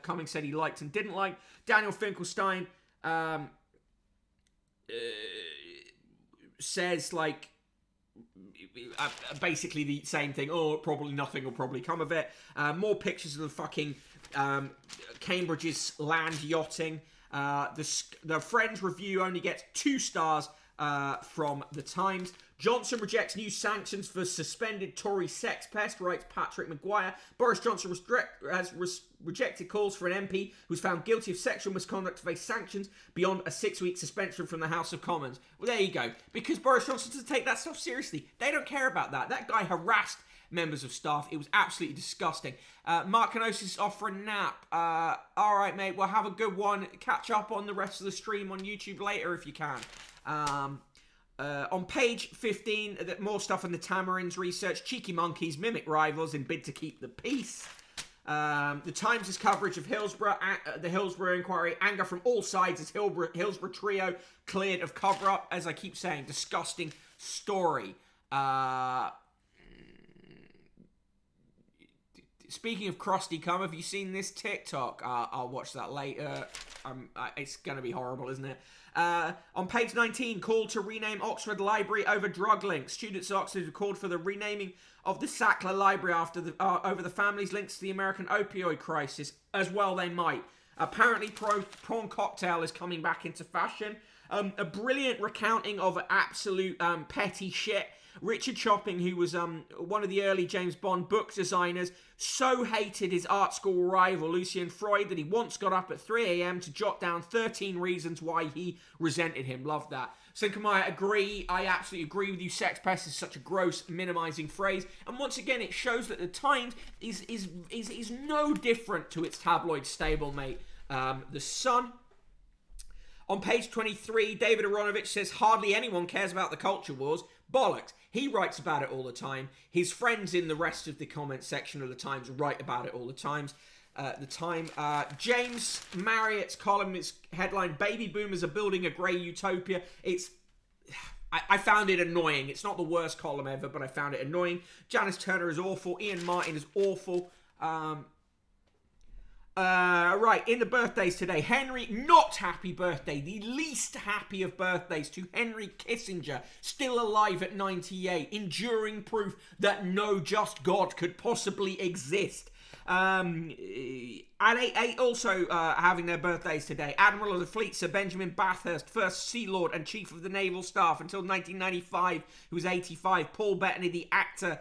Cummings said he liked and didn't like. Daniel Finkelstein says, like, basically the same thing. Oh, probably nothing will probably come of it. More pictures of the fucking Cambridge's land yachting. The Friends review only gets 2 stars from the Times. Johnson rejects new sanctions for suspended Tory sex pest, writes Patrick Maguire. Boris Johnson has rejected calls for an MP who's found guilty of sexual misconduct to face sanctions beyond a 6-week suspension from the House of Commons. Well, there you go. Because Boris Johnson doesn't take that stuff seriously. They don't care about that. That guy harassed members of staff. It was absolutely disgusting. Mark Kenosis offering a nap. All right, mate. Well, have a good one. Catch up on the rest of the stream on YouTube later if you can. On page 15, more stuff on the Tamarins research. Cheeky monkeys mimic rivals in bid to keep the peace. The Times' coverage of Hillsborough, the Hillsborough inquiry. Anger from all sides as Hillsborough trio cleared of cover-up. As I keep saying, disgusting story. Speaking of crusty cum, have you seen this TikTok? I'll watch that later. It's going to be horrible, isn't it? On page 19, call to rename Oxford Library over drug links. Students at Oxford have called for the renaming of the Sackler Library over the family's links to the American opioid crisis. As well they might. Apparently, prawn cocktail is coming back into fashion. A brilliant recounting of absolute petty shit. Richard Chopping, who was one of the early James Bond book designers, so hated his art school rival Lucien Freud that he once got up at 3 a.m. to jot down 13 reasons why he resented him. Love that. Sinkamaya, agree. I absolutely agree with you. Sex pest is such a gross, minimizing phrase. And once again, it shows that the Times is no different to its tabloid stablemate, The Sun. On page 23, David Aronovich says hardly anyone cares about the culture wars. Bollocks. He writes about it all the time. His friends in the rest of the comment section of the Times write about it all the time. James Marriott's column is headline, Baby Boomers are building a grey utopia. I found it annoying. It's not the worst column ever, but I found it annoying. Janice Turner is awful. Ian Martin is awful. Right, in the birthdays today, Henry, not happy birthday, the least happy of birthdays to Henry Kissinger, still alive at 98, enduring proof that no just God could possibly exist. And eight also having their birthdays today. Admiral of the Fleet Sir Benjamin Bathurst, first Sea Lord and Chief of the Naval Staff until 1995, who was 85. Paul Bettany, the actor,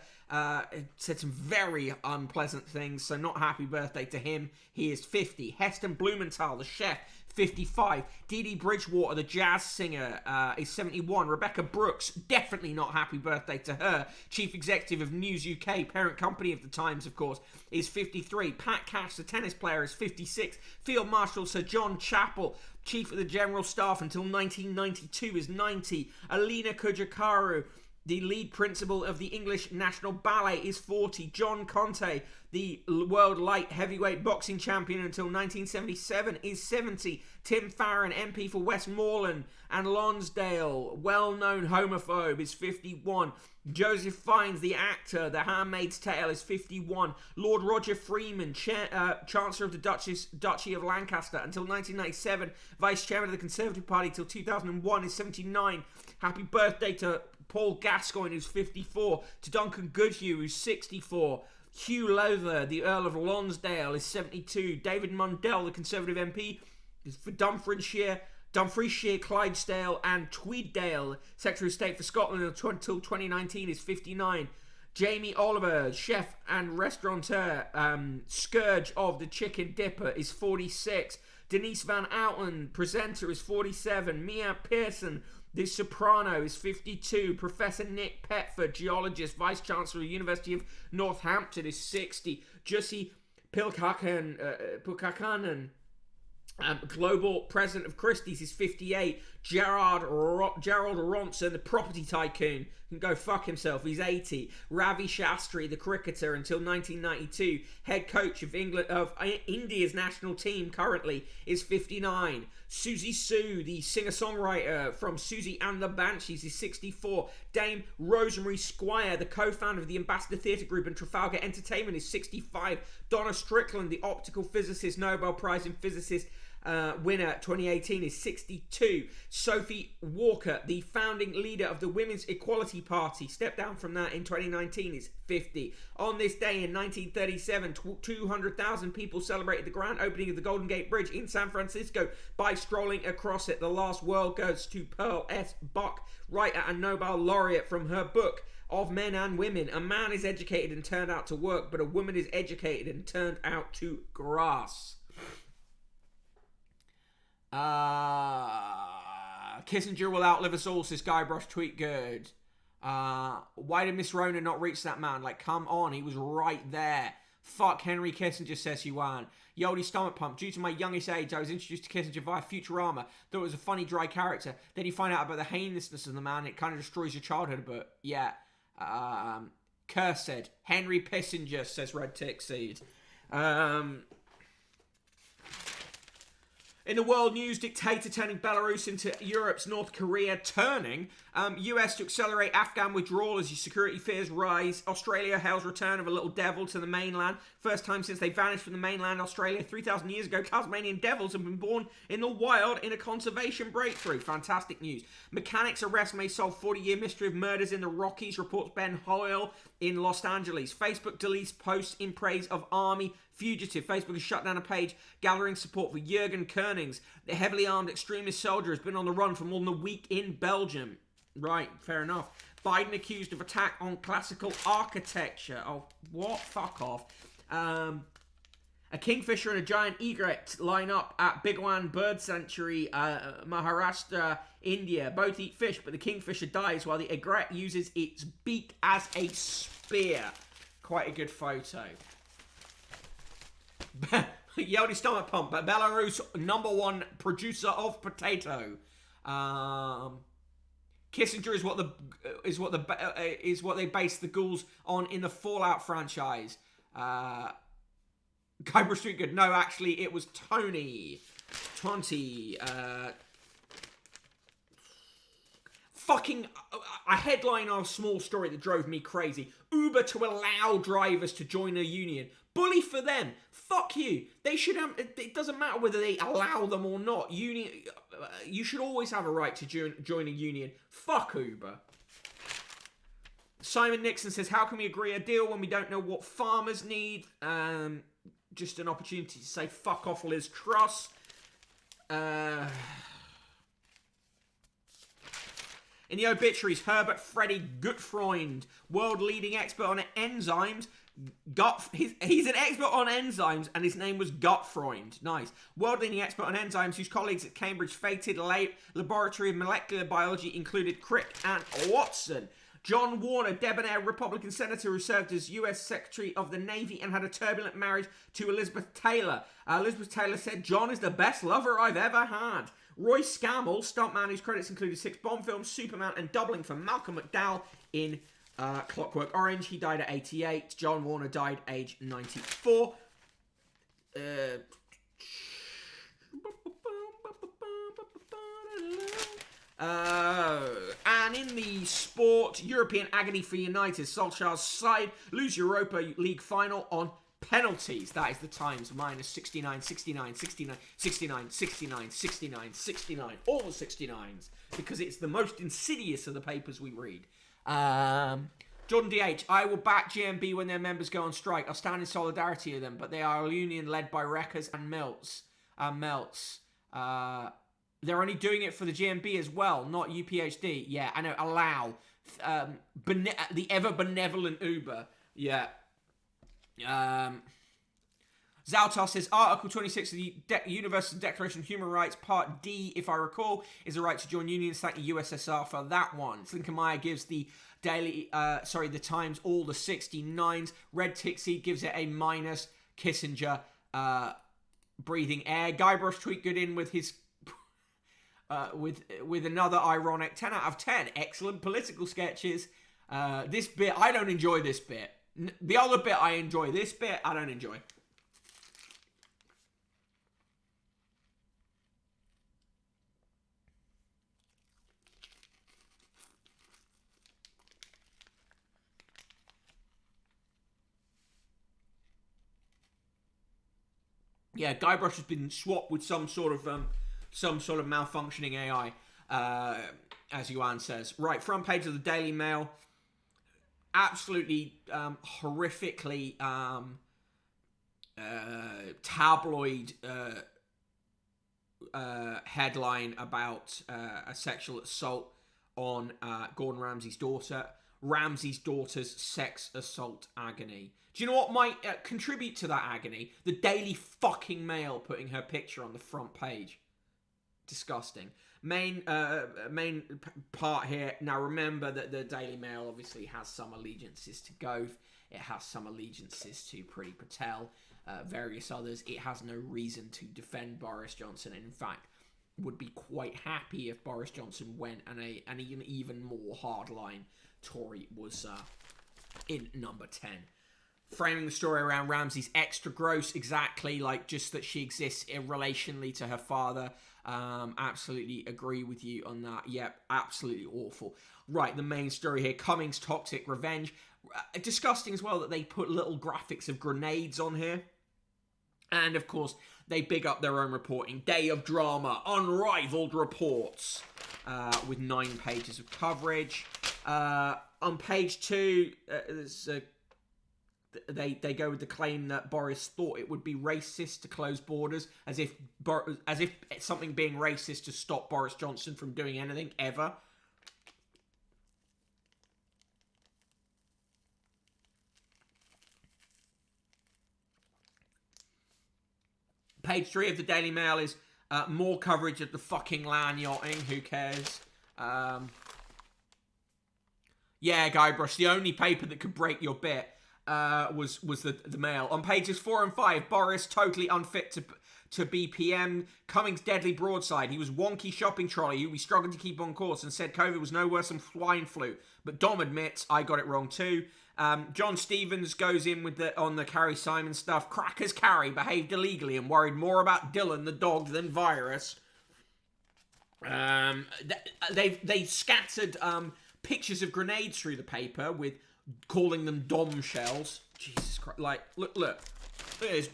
said some very unpleasant things, so not happy birthday to him. He is 50. Heston Blumenthal, the chef, 55. Dee Dee Bridgewater, the jazz singer, is 71. Rebecca Brooks, definitely not happy birthday to her. Chief Executive of News UK, parent company of the Times, of course, is 53. Pat Cash, the tennis player, is 56. Field Marshal Sir John Chappell, Chief of the General Staff until 1992, is 90. Alina Kujakaru, the lead principal of the English National Ballet, is 40. John Conte, the world light heavyweight boxing champion until 1977, is 70. Tim Farron, MP for Westmoreland and Lonsdale, well-known homophobe, is 51. Joseph Fiennes, the actor, The Handmaid's Tale, is 51. Lord Roger Freeman, Chancellor of the Duchy of Lancaster until 1997, Vice Chairman of the Conservative Party till 2001, is 79. Happy birthday to Paul Gascoigne, who's 54. To Duncan Goodhue, who's 64. Hugh Lowther, the Earl of Lonsdale, is 72. David Mundell, the Conservative MP, is for Dumfriesshire, Clydesdale and Tweeddale. Secretary of State for Scotland until 2019 is 59. Jamie Oliver, chef and restaurateur, scourge of the Chicken Dipper, is 46. Denise Van Outen, presenter, is 47. Mia Pearson, the Soprano, is 52. Professor Nick Petford, geologist, Vice Chancellor of the University of Northampton, is 60. Jussi Pilkakanen, Global President of Christie's, is 58. Gerald Ronson, the property tycoon, can go fuck himself. He's 80. Ravi Shastri, the cricketer, until 1992, head coach of India's national team, currently is 59. Susie Sue, the singer-songwriter from Susie and the Banshees, is 64. Dame Rosemary Squire, the co-founder of the Ambassador Theatre Group and Trafalgar Entertainment, is 65. Donna Strickland, the optical physicist, Nobel Prize in Physicist winner 2018, is 62. Sophie Walker, the founding leader of the Women's Equality Party, stepped down from that in 2019, is 50. On this day in 1937, 200,000 people celebrated the grand opening of the Golden Gate Bridge in San Francisco by strolling across it. The last word goes to Pearl S. Buck, writer and Nobel laureate, from her book Of Men and Women. A man is educated and turned out to work, but a woman is educated and turned out to grass. Kissinger will outlive us all, says Guybrush Tweet Good. Why did Miss Rona not reach that man? Like, come on, he was right there. Fuck Henry Kissinger, says Yuan. Yodi Stomach Pump. Due to my youngest age, I was introduced to Kissinger via Futurama. Thought it was a funny, dry character. Then you find out about the heinousness of the man. It kind of destroys your childhood, but yeah. Kerr said, Henry Pissinger, says Red Tick Seed. In the world news, dictator turning Belarus into Europe's North Korea, turning. US to accelerate Afghan withdrawal as security fears rise. Australia hails return of a little devil to the mainland. First time since they vanished from the mainland Australia 3,000 years ago, Tasmanian devils have been born in the wild in a conservation breakthrough. Fantastic news. Mechanics arrest may solve 40-year mystery of murders in the Rockies, reports Ben Hoyle in Los Angeles. Facebook deletes posts in praise of army fugitive. Facebook has shut down a page gathering support for Jürgen Kernings. The heavily armed extremist soldier has been on the run for more than a week in Belgium. Right, fair enough. Biden accused of attack on classical architecture. Oh, what? Fuck off. A kingfisher and a giant egret line up at Bigwan Bird Sanctuary, Maharashtra, India. Both eat fish, but the kingfisher dies while the egret uses its beak as a spear. Quite a good photo. Yodi Stomach Pump, Belarus #1 producer of potato. Kissinger is what they base the ghouls on in the Fallout franchise. Guybrush Street Good. No, actually, it was Tony. Fucking a headline on a small story that drove me crazy. Uber to allow drivers to join a union. Bully for them. Fuck you. They should have. It doesn't matter whether they allow them or not. You should always have a right to join a union. Fuck Uber. Simon Nixon says, how can we agree a deal when we don't know what farmers need? Just an opportunity to say fuck off Liz Truss. In the obituaries, Herbert Freddy Gutfreund, world-leading expert on enzymes. He's an expert on enzymes, and his name was Gutfreund. Nice. World-leading expert on enzymes, whose colleagues at Cambridge fated Laboratory of Molecular Biology included Crick and Watson. John Warner, debonair Republican senator who served as U.S. Secretary of the Navy and had a turbulent marriage to Elizabeth Taylor. Elizabeth Taylor said, John is the best lover I've ever had. Roy Scammell, stuntman whose credits included 6 Bond films, Superman, and doubling for Malcolm McDowell in Clockwork Orange. He died at 88. John Warner died age 94. And in the sport, European agony for United. Solskjaer's side lose Europa League final on penalties. That is the Times. Minus 69, 69, 69, 69, 69, 69, 69. All the 69s. Because it's the most insidious of the papers we read. Jordan DH, I will back GMB when their members go on strike. I'll stand in solidarity with them, but they are a union led by Wreckers and Melts. They're only doing it for the GMB as well, not UPHD. Yeah, I know, allow. The ever-benevolent Uber. Yeah. Zautar says, Article 26 of the Universal Declaration of Human Rights, Part D, if I recall, is a right to join unions. Thank the USSR for that one. Slinkermeyer gives the the Times all the 69s. Red Tixie gives it a minus. Kissinger, breathing air. Guybrush Tweet good in with his with another ironic 10 out of 10. Excellent political sketches. This bit, I don't enjoy this bit. The other bit I enjoy. This bit, I don't enjoy. Yeah, Guybrush has been swapped with some sort of malfunctioning AI, as Yuan says. Right, front page of the Daily Mail. Absolutely horrifically tabloid headline about a sexual assault on Gordon Ramsay's daughter. Ramsay's daughter's sex assault agony. Do you know what might contribute to that agony? The Daily fucking Mail putting her picture on the front page. Disgusting. Main part here. Now remember that the Daily Mail obviously has some allegiances to Gove. It has some allegiances to Priti Patel. Various others. It has no reason to defend Boris Johnson. And in fact, would be quite happy if Boris Johnson went and an even more hardline Tory was in number 10. Framing the story around Ramsay's extra gross, exactly, like just that she exists irrelationally to her father. Absolutely agree with you on that. Yep, absolutely awful. Right, the main story here, Cummings' toxic revenge. Disgusting as well that they put little graphics of grenades on here. And of course, they big up their own reporting. Day of drama, unrivaled reports, with 9 pages of coverage. On page 2, there's they go with the claim that Boris thought it would be racist to close borders, as if something being racist to stop Boris Johnson from doing anything ever. Page 3 of the Daily Mail is more coverage of the fucking land yachting. Who cares? Yeah, Guybrush, the only paper that could break your bit was the Mail. On pages 4 and 5, Boris totally unfit to be PM. Cummings' deadly broadside. He was wonky shopping trolley who we struggled to keep on course and said COVID was no worse than swine flu. But Dom admits I got it wrong too. John Stevens goes in with on the Carrie Simon stuff. Crackers Carrie behaved illegally and worried more about Dylan the dog than virus. They scattered pictures of grenades through the paper with calling them dom shells. Jesus Christ! Like look at this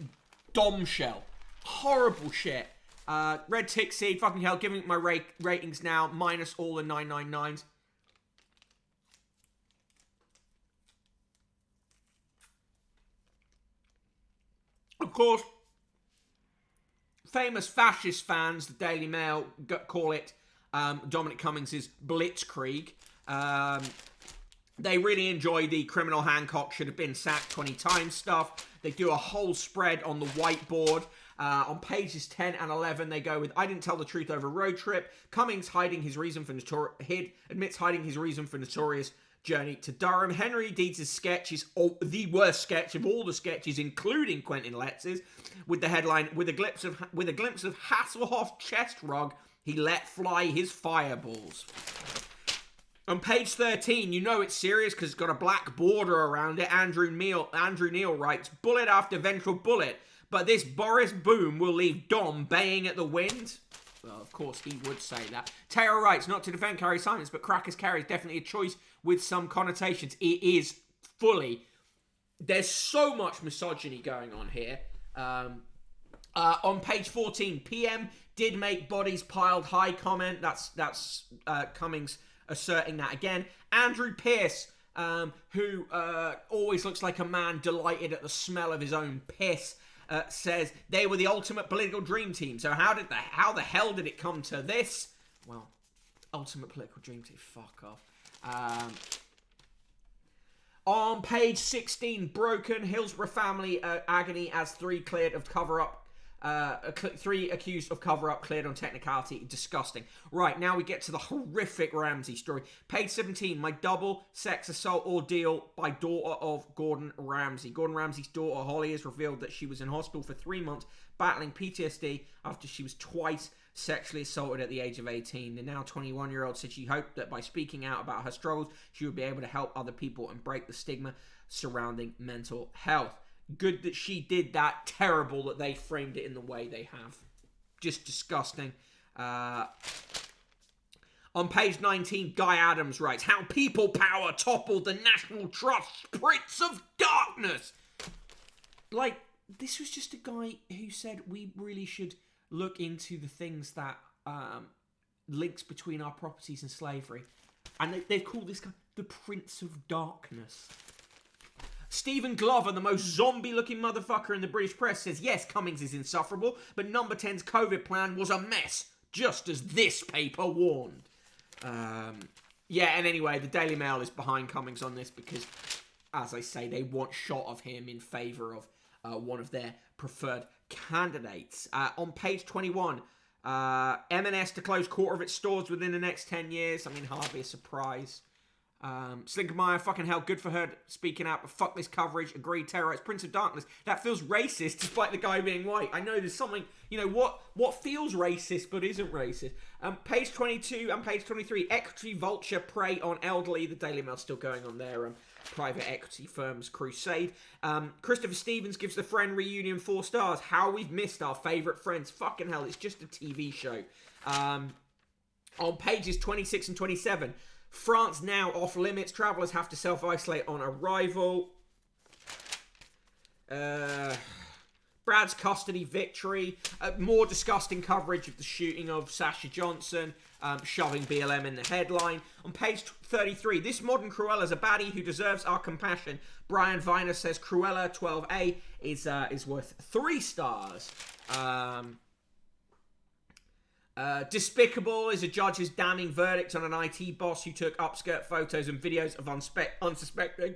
dom shell. Horrible shit. Red tick seed. Fucking hell. Giving it my ratings now minus all the 999s. Of course, famous fascist fans, the Daily Mail, call it Dominic Cummings' blitzkrieg. They really enjoy the criminal Hancock should have been sacked 20 times stuff. They do a whole spread on the whiteboard. On pages 10 and 11, they go with, I didn't tell the truth over road trip. Cummings admits hiding his reason for notorious journey to Durham. Henry Deeds' sketch is the worst sketch of all the sketches, including Quentin Letz's, with the headline, with a glimpse of Hasselhoff's chest rug, he let fly his fireballs. On page 13, you know it's serious because it's got a black border around it. Andrew Neil writes, bullet after ventral bullet, but this Boris boom will leave Dom baying at the wind. Well, of course, he would say that. Taylor writes, not to defend Carrie Simons, but Crackers Carrie is definitely a choice with some connotations. It is fully. There's so much misogyny going on here. On page 14, PM did make bodies piled high comment. That's Cummings asserting that again. Andrew Pierce, who always looks like a man delighted at the smell of his own piss, says they were the ultimate political dream team. So how the hell did it come to this? Well, ultimate political dream team. Fuck off. On page 16, broken Hillsborough family agony as 3 cleared of cover-up 3 accused of cover-up cleared on technicality. Disgusting. Right, now we get to the horrific Ramsey story. Page 17, my double sex assault ordeal by daughter of Gordon Ramsay. Gordon Ramsay's daughter, Holly, has revealed that she was in hospital for 3 months battling PTSD after she was twice sexually assaulted at the age of 18. The now 21-year-old said she hoped that by speaking out about her struggles, she would be able to help other people and break the stigma surrounding mental health. Good that she did that. Terrible that they framed it in the way they have. Just disgusting. On page 19, Guy Adams writes, how people power toppled the National Trust's Prince of Darkness. Like, this was just a guy who said we really should look into the things that links between our properties and slavery. And they've called this guy the Prince of Darkness. Stephen Glover, the most zombie-looking motherfucker in the British press, says, yes, Cummings is insufferable, but Number 10's COVID plan was a mess, just as this paper warned. Yeah, and anyway, the Daily Mail is behind Cummings on this because, as I say, they want shot of him in favour of one of their preferred candidates. On page 21, M&S to close quarter of its stores within the next 10 years. I mean, hardly a surprise. Slinkermeyer, fucking hell, good for her speaking out, but fuck this coverage, agreed, terrorize, Prince of Darkness. That feels racist, despite the guy being white. I know there's something, you know, what feels racist but isn't racist. Page 22 and page 23, equity vulture prey on elderly. The Daily Mail's still going on their private equity firm's crusade. Christopher Stevens gives The Friend reunion 4 stars. How we've missed our favourite friends. Fucking hell, it's just a TV show. On pages 26 and 27, France now off limits. Travellers have to self-isolate on arrival. Brad's custody victory. More disgusting coverage of the shooting of Sasha Johnson. Shoving BLM in the headline. On page 33, this modern Cruella's a baddie who deserves our compassion. Brian Viner says Cruella 12A is worth 3 stars. Despicable is a judge's damning verdict on an IT boss who took upskirt photos and videos of unsuspecting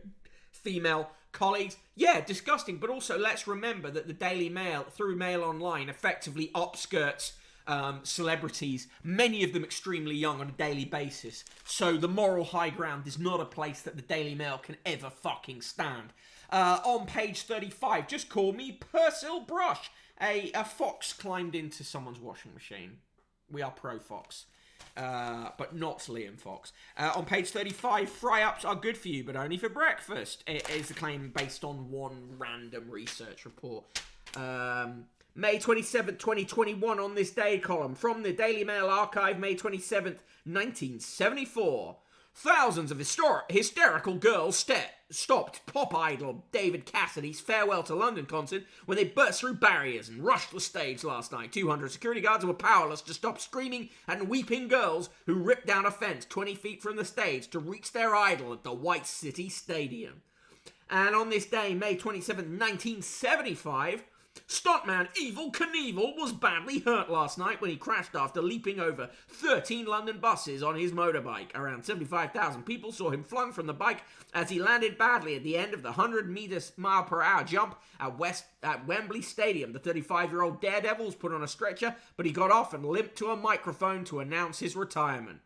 female colleagues. Yeah, disgusting, but also let's remember that the Daily Mail, through Mail Online, effectively upskirts celebrities, many of them extremely young, on a daily basis. So the moral high ground is not a place that the Daily Mail can ever fucking stand. On page 35, just call me Persil Brush. A fox climbed into someone's washing machine. We are pro-Fox, but not Liam Fox. On page 35, fry-ups are good for you, but only for breakfast. It is a claim based on one random research report. May 27th, 2021, on this day column. From the Daily Mail archive, May 27th, 1974. Thousands of hysterical girls stopped pop idol David Cassidy's Farewell to London concert when they burst through barriers and rushed the stage last night. 200 security guards were powerless to stop screaming and weeping girls who ripped down a fence 20 feet from the stage to reach their idol at the White City Stadium. And on this day, May 27, 1975... stuntman Evel Knievel was badly hurt last night when he crashed after leaping over 13 London buses on his motorbike. Around 75,000 people saw him flung from the bike as he landed badly at the end of the 100-mile-per-hour jump at Wembley Stadium. The 35-year-old daredevil was put on a stretcher, but he got off and limped to a microphone to announce his retirement.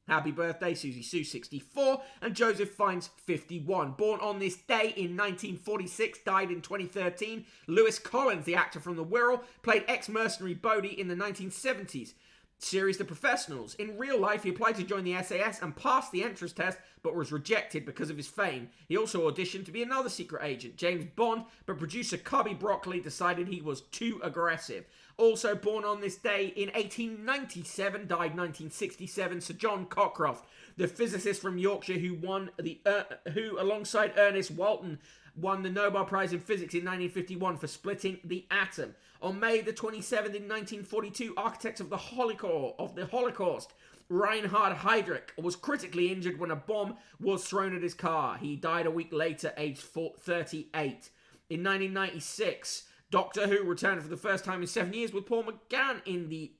Happy birthday, Susie Sue, 64, and Joseph Fiennes, 51. Born on this day in 1946, died in 2013. Lewis Collins, the actor from The Wirral, played ex-mercenary Bodie in the 1970s series The Professionals. In real life, he applied to join the SAS and passed the entrance test, but was rejected because of his fame. He also auditioned to be another secret agent, James Bond, but producer Cubby Broccoli decided he was too aggressive. Also born on this day in 1897, died 1967, Sir John Cockroft, the physicist from Yorkshire who alongside Ernest Walton, won the Nobel Prize in Physics in 1951 for splitting the atom. On May the 27th in 1942, architect of the Holocaust, Reinhard Heydrich, was critically injured when a bomb was thrown at his car. He died a week later, aged 38. In 1996, Doctor Who returned for the first time in 7 years with Paul McGann in the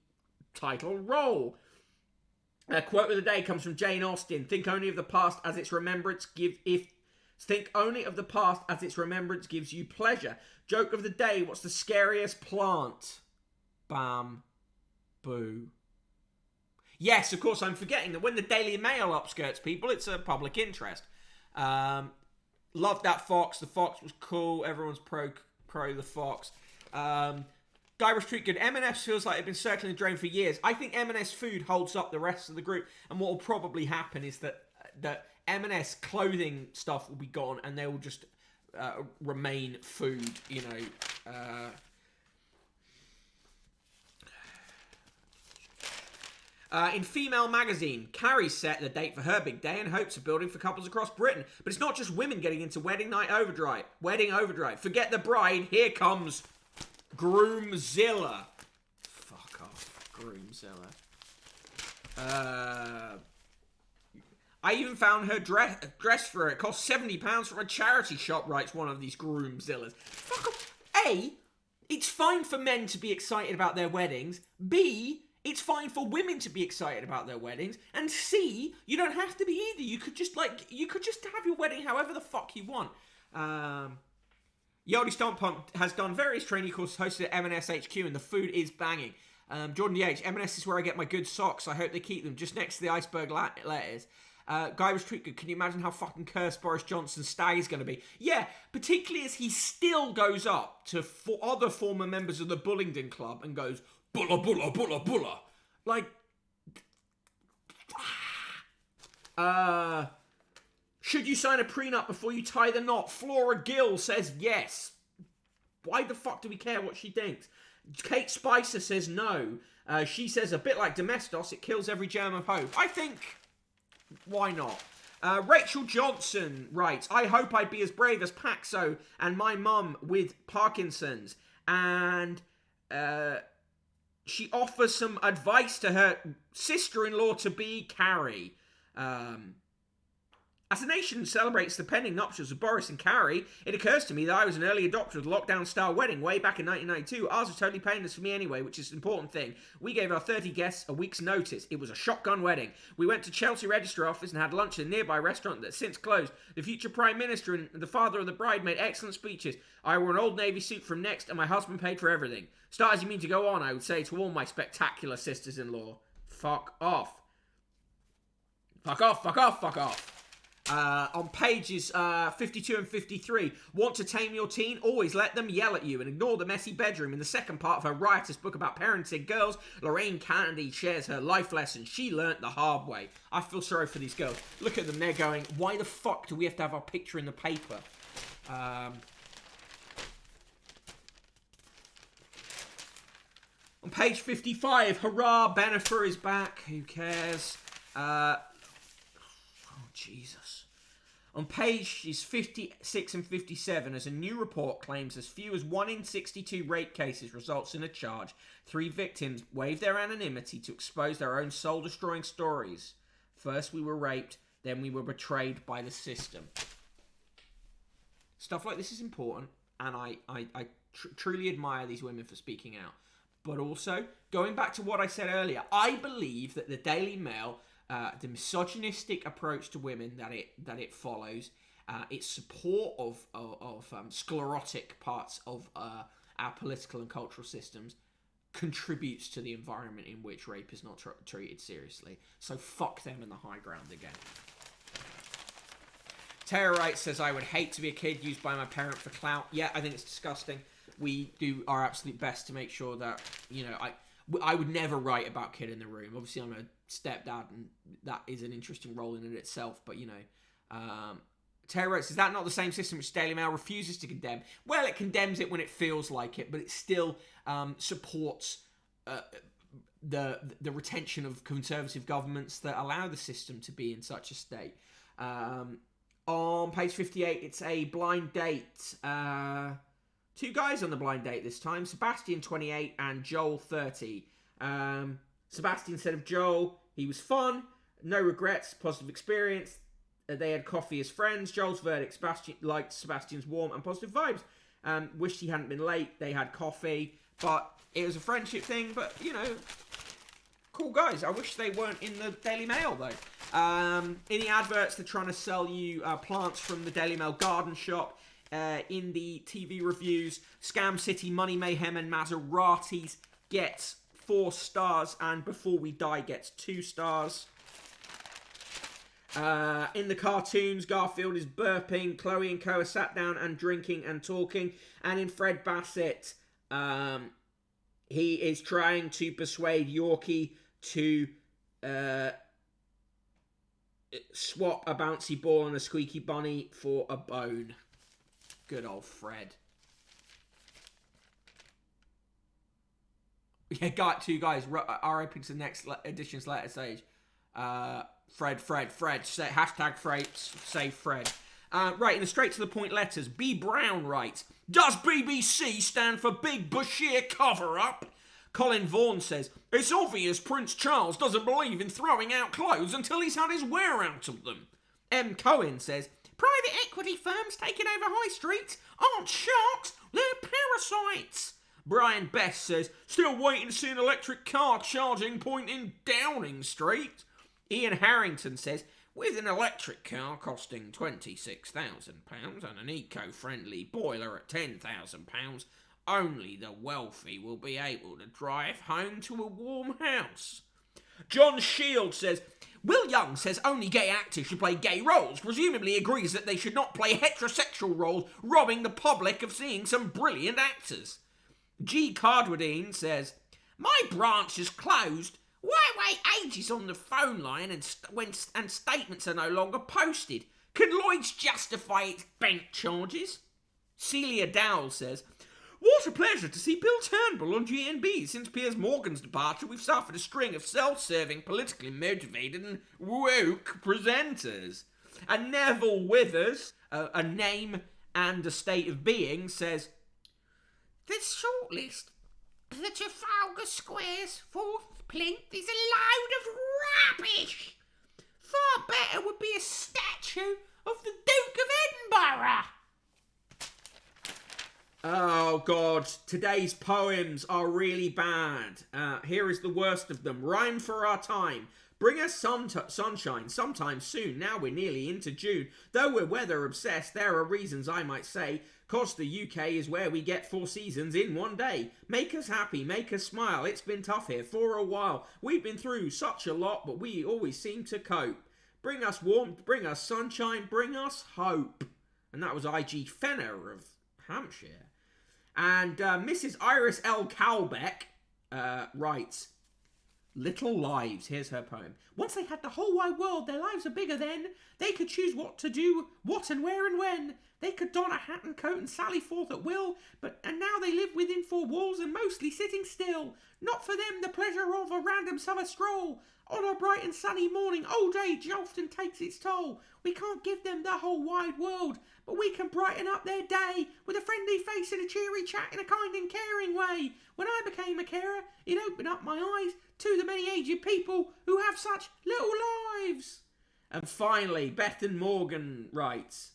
title role. A quote of the day comes from Jane Austen. Think only of the past as its remembrance. Think only of the past as its remembrance gives you pleasure. Joke of the day, what's the scariest plant? Bam. Boo. Yes, of course, I'm forgetting that when the Daily Mail upskirts people, it's a public interest. Loved that fox. The fox was cool. Everyone's pro the fox. Guy was treated good. M&S feels like they've been circling the drain for years. I think M&S food holds up the rest of the group. And what will probably happen is that M&S clothing stuff will be gone and they will just remain food, you know. In Female Magazine, Carrie set the date for her big day and hopes of building for couples across Britain. But it's not just women getting into wedding night overdrive. Wedding overdrive. Forget the bride. Here comes Groomzilla. Fuck off. Groomzilla. I even found her dress for her. It cost £70 from a charity shop, writes one of these Groomzillas. Fuck off. A, it's fine for men to be excited about their weddings. B, it's fine for women to be excited about their weddings. And C, you don't have to be either. You could just have your wedding however the fuck you want. Yodi Stompump has done various training courses hosted at M&S HQ and the food is banging. Jordan DH, M&S is where I get my good socks. I hope they keep them just next to the iceberg letters. Guy was treated good. Can you imagine how fucking cursed Boris Johnson's stag is going to be? Yeah, particularly as he still goes up to other former members of the Bullingdon Club and goes, bulla, bulla, bulla, bulla. Like, should you sign a prenup before you tie the knot? Flora Gill says yes. Why the fuck do we care what she thinks? Kate Spicer says no. She says, a bit like Domestos, it kills every germ of hope. I think, why not? Rachel Johnson writes, I hope I'd be as brave as Paxo and my mum with Parkinson's. And she offers some advice to her sister-in-law-to-be, Carrie. As the nation celebrates the pending nuptials of Boris and Carrie, it occurs to me that I was an early adopter of the lockdown-style wedding way back in 1992. Ours was totally painless for me anyway, which is an important thing. We gave our 30 guests a week's notice. It was a shotgun wedding. We went to Chelsea Register Office and had lunch at a nearby restaurant that's since closed. The future Prime Minister and the father of the bride made excellent speeches. I wore an old Navy suit from Next and my husband paid for everything. Start as you mean to go on, I would say to all my spectacular sisters-in-law. Fuck off. Fuck off, fuck off, fuck off. On pages 52 and 53, want to tame your teen? Always let them yell at you and ignore the messy bedroom. In the second part of her riotous book about parenting girls, Lorraine Kennedy shares her life lessons she learnt the hard way. I feel sorry for these girls. Look at them, they're going, why the fuck do we have to have our picture in the paper? On page 55, hurrah, Bennifer is back. Who cares? Oh, Jesus. On pages 56 and 57, as a new report claims as few as 1 in 62 rape cases results in a charge, 3 victims waive their anonymity to expose their own soul-destroying stories. First we were raped, then we were betrayed by the system. Stuff like this is important, and I truly admire these women for speaking out. But also, going back to what I said earlier, I believe that the Daily Mail, the misogynistic approach to women that it follows, its support of sclerotic parts of our political and cultural systems, contributes to the environment in which rape is not treated seriously. So fuck them in the high ground again. Tara Wright says, I would hate to be a kid used by my parent for clout. Yeah, I think it's disgusting. We do our absolute best to make sure that, you know, I would never write about kid in the room. Obviously, I'm a stepdad, and that is an interesting role in it itself. But, you know, Tara Wright says, is that not the same system which Daily Mail refuses to condemn? Well, it condemns it when it feels like it, but it still supports the retention of conservative governments that allow the system to be in such a state. On page 58, it's a blind date. 2 guys on the blind date this time. Sebastian, 28, and Joel, 30. Sebastian said of Joel, he was fun, no regrets, positive experience. They had coffee as friends. Joel's verdict, Sebastian liked Sebastian's warm and positive vibes. Wished he hadn't been late. They had coffee, but it was a friendship thing. But, you know, Cool guys. I wish they weren't in the Daily Mail, though. In the adverts, they're trying to sell you plants from the Daily Mail garden shop. In the TV reviews, Scam City, Money Mayhem, and Maseratis gets 4 stars, and Before We Die gets 2 stars. In the cartoons, Garfield is burping, Chloe and Co are sat down and drinking and talking, and in Fred Bassett, he is trying to persuade Yorkie to swap a bouncy ball and a squeaky bunny for a bone. Good old Fred. Yeah, got 2 guys. RIP to the next edition's letter stage. Fred. Hashtag Fred, save Fred. Right, in the straight to the point letters, B. Brown writes, does BBC stand for Big Bashir Cover-Up? Colin Vaughan says, it's obvious Prince Charles doesn't believe in throwing out clothes until he's had his wear out of them. M. Cohen says, private equity firms taking over high streets aren't sharks, they're parasites. Brian Best says, still waiting to see an electric car charging point in Downing Street. Ian Harrington says, with an electric car costing £26,000 and an eco-friendly boiler at £10,000, only the wealthy will be able to drive home to a warm house. John Shield says, Will Young says only gay actors should play gay roles, presumably agrees that they should not play heterosexual roles, robbing the public of seeing some brilliant actors. G. Cardwadine says, my branch is closed. Why wait ages on the phone line and statements are no longer posted? Can Lloyds justify its bank charges? Celia Dowell says, what a pleasure to see Bill Turnbull on GNB. Since Piers Morgan's departure, we've suffered a string of self-serving, politically motivated and woke presenters. And Neville Withers, a name and a state of being, says, the shortlist of the Trafalgar Square's 4th plinth is a load of rubbish. Far better would be a statue of the Duke of Edinburgh. Oh, God. Today's poems are really bad. Here is the worst of them. Rhyme for our time. Bring us sunshine sometime soon. Now we're nearly into June. Though we're weather obsessed, there are reasons I might say. 'Cause the UK is where we get 4 seasons in one day. Make us happy, make us smile. It's been tough here for a while. We've been through such a lot, but we always seem to cope. Bring us warmth, bring us sunshine, bring us hope. And that was I.G. Fenner of Hampshire. And Mrs. Iris L. Calbeck writes, Little Lives. Here's her poem. Once they had the whole wide world, their lives are bigger then. They could choose what to do, what and where and when. They could don a hat and coat and sally forth at will, and now they live within 4 walls and mostly sitting still. Not for them the pleasure of a random summer stroll. On a bright and sunny morning, old age often takes its toll. We can't give them the whole wide world, but we can brighten up their day with a friendly face and a cheery chat in a kind and caring way. When I became a carer, it opened up my eyes to the many aged people who have such little lives. And finally, Bethan Morgan writes,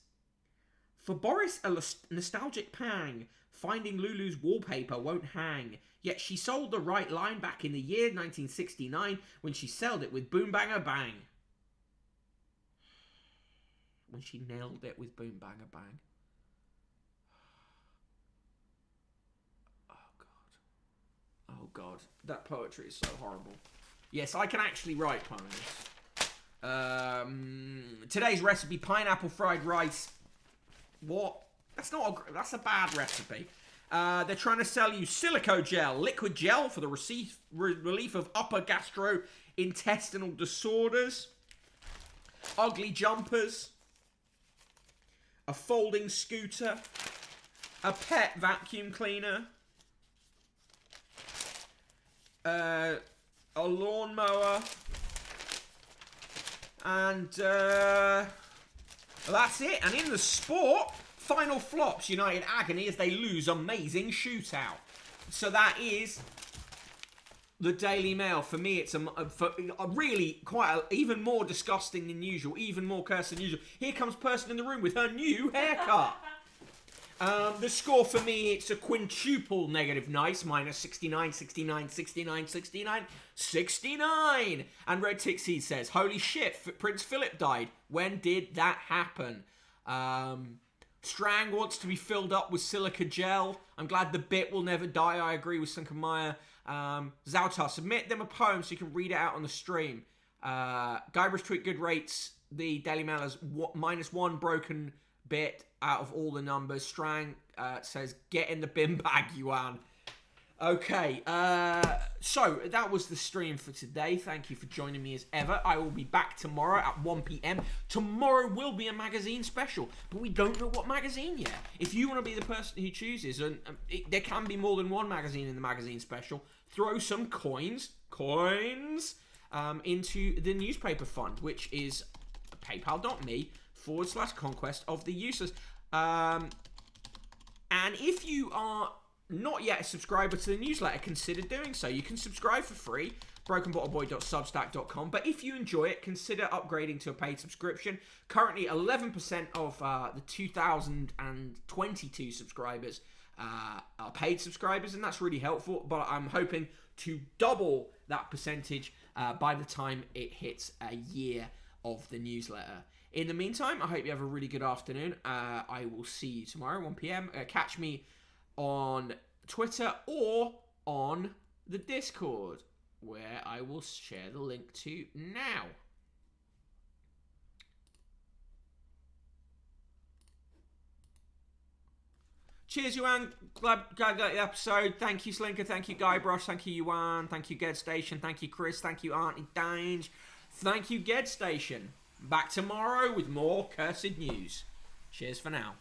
for Boris a nostalgic pang, finding Lulu's wallpaper won't hang. Yet she sold the right line back in the year 1969 when she sold it with Boom Banger Bang. When she nailed it with Boom Banger Bang. Oh God, that poetry is so horrible. Yes, I can actually write poems. Today's recipe, pineapple fried rice. What? That's a bad recipe. They're trying to sell you silico gel, liquid gel for the relief of upper gastrointestinal disorders, ugly jumpers, a folding scooter, a pet vacuum cleaner, a lawnmower, and that's it. And in the sport, final flops, United agony as they lose amazing shootout. So that is the Daily Mail. For me, it's a really quite even more disgusting than usual, even more cursed than usual. Here comes person in the room with her new haircut. The score for me, it's a quintuple negative nice, minus 69, 69, 69, 69, 69. And Red Tixie says, holy shit, Prince Philip died. When did that happen? Strang wants to be filled up with silica gel. I'm glad the bit will never die. I agree with Sunkamaya. Zautar, submit them a poem so you can read it out on the stream. Guybrush tweet good rates. The Daily Mail has -1 broken bit out of all the numbers. Strang says, get in the bin bag, Yuan. Okay, so that was the stream for today. Thank you for joining me as ever. I will be back tomorrow at 1 p.m. Tomorrow will be a magazine special, but we don't know what magazine yet. If you want to be the person who chooses, and there can be more than one magazine in the magazine special, throw some coins into the newspaper fund, which is paypal.me/conquest of the useless. And if you are not yet a subscriber to the newsletter, consider doing so. You can subscribe for free, brokenbottleboy.substack.com. But if you enjoy it, consider upgrading to a paid subscription. Currently, 11% of the 2,022 subscribers are paid subscribers, and that's really helpful. But I'm hoping to double that percentage by the time it hits a year of the newsletter. In the meantime, I hope you have a really good afternoon. I will see you tomorrow, 1 p.m. Catch me on Twitter or on the Discord, where I will share the link to now. Cheers, Yuan. Glad got the episode. Thank you, Slinker. Thank you, Guybrush. Thank you, Yuan. Thank you, Ged Station. Thank you, Chris. Thank you, Auntie Dange. Thank you, Ged Station. Back tomorrow with more cursed news. Cheers for now.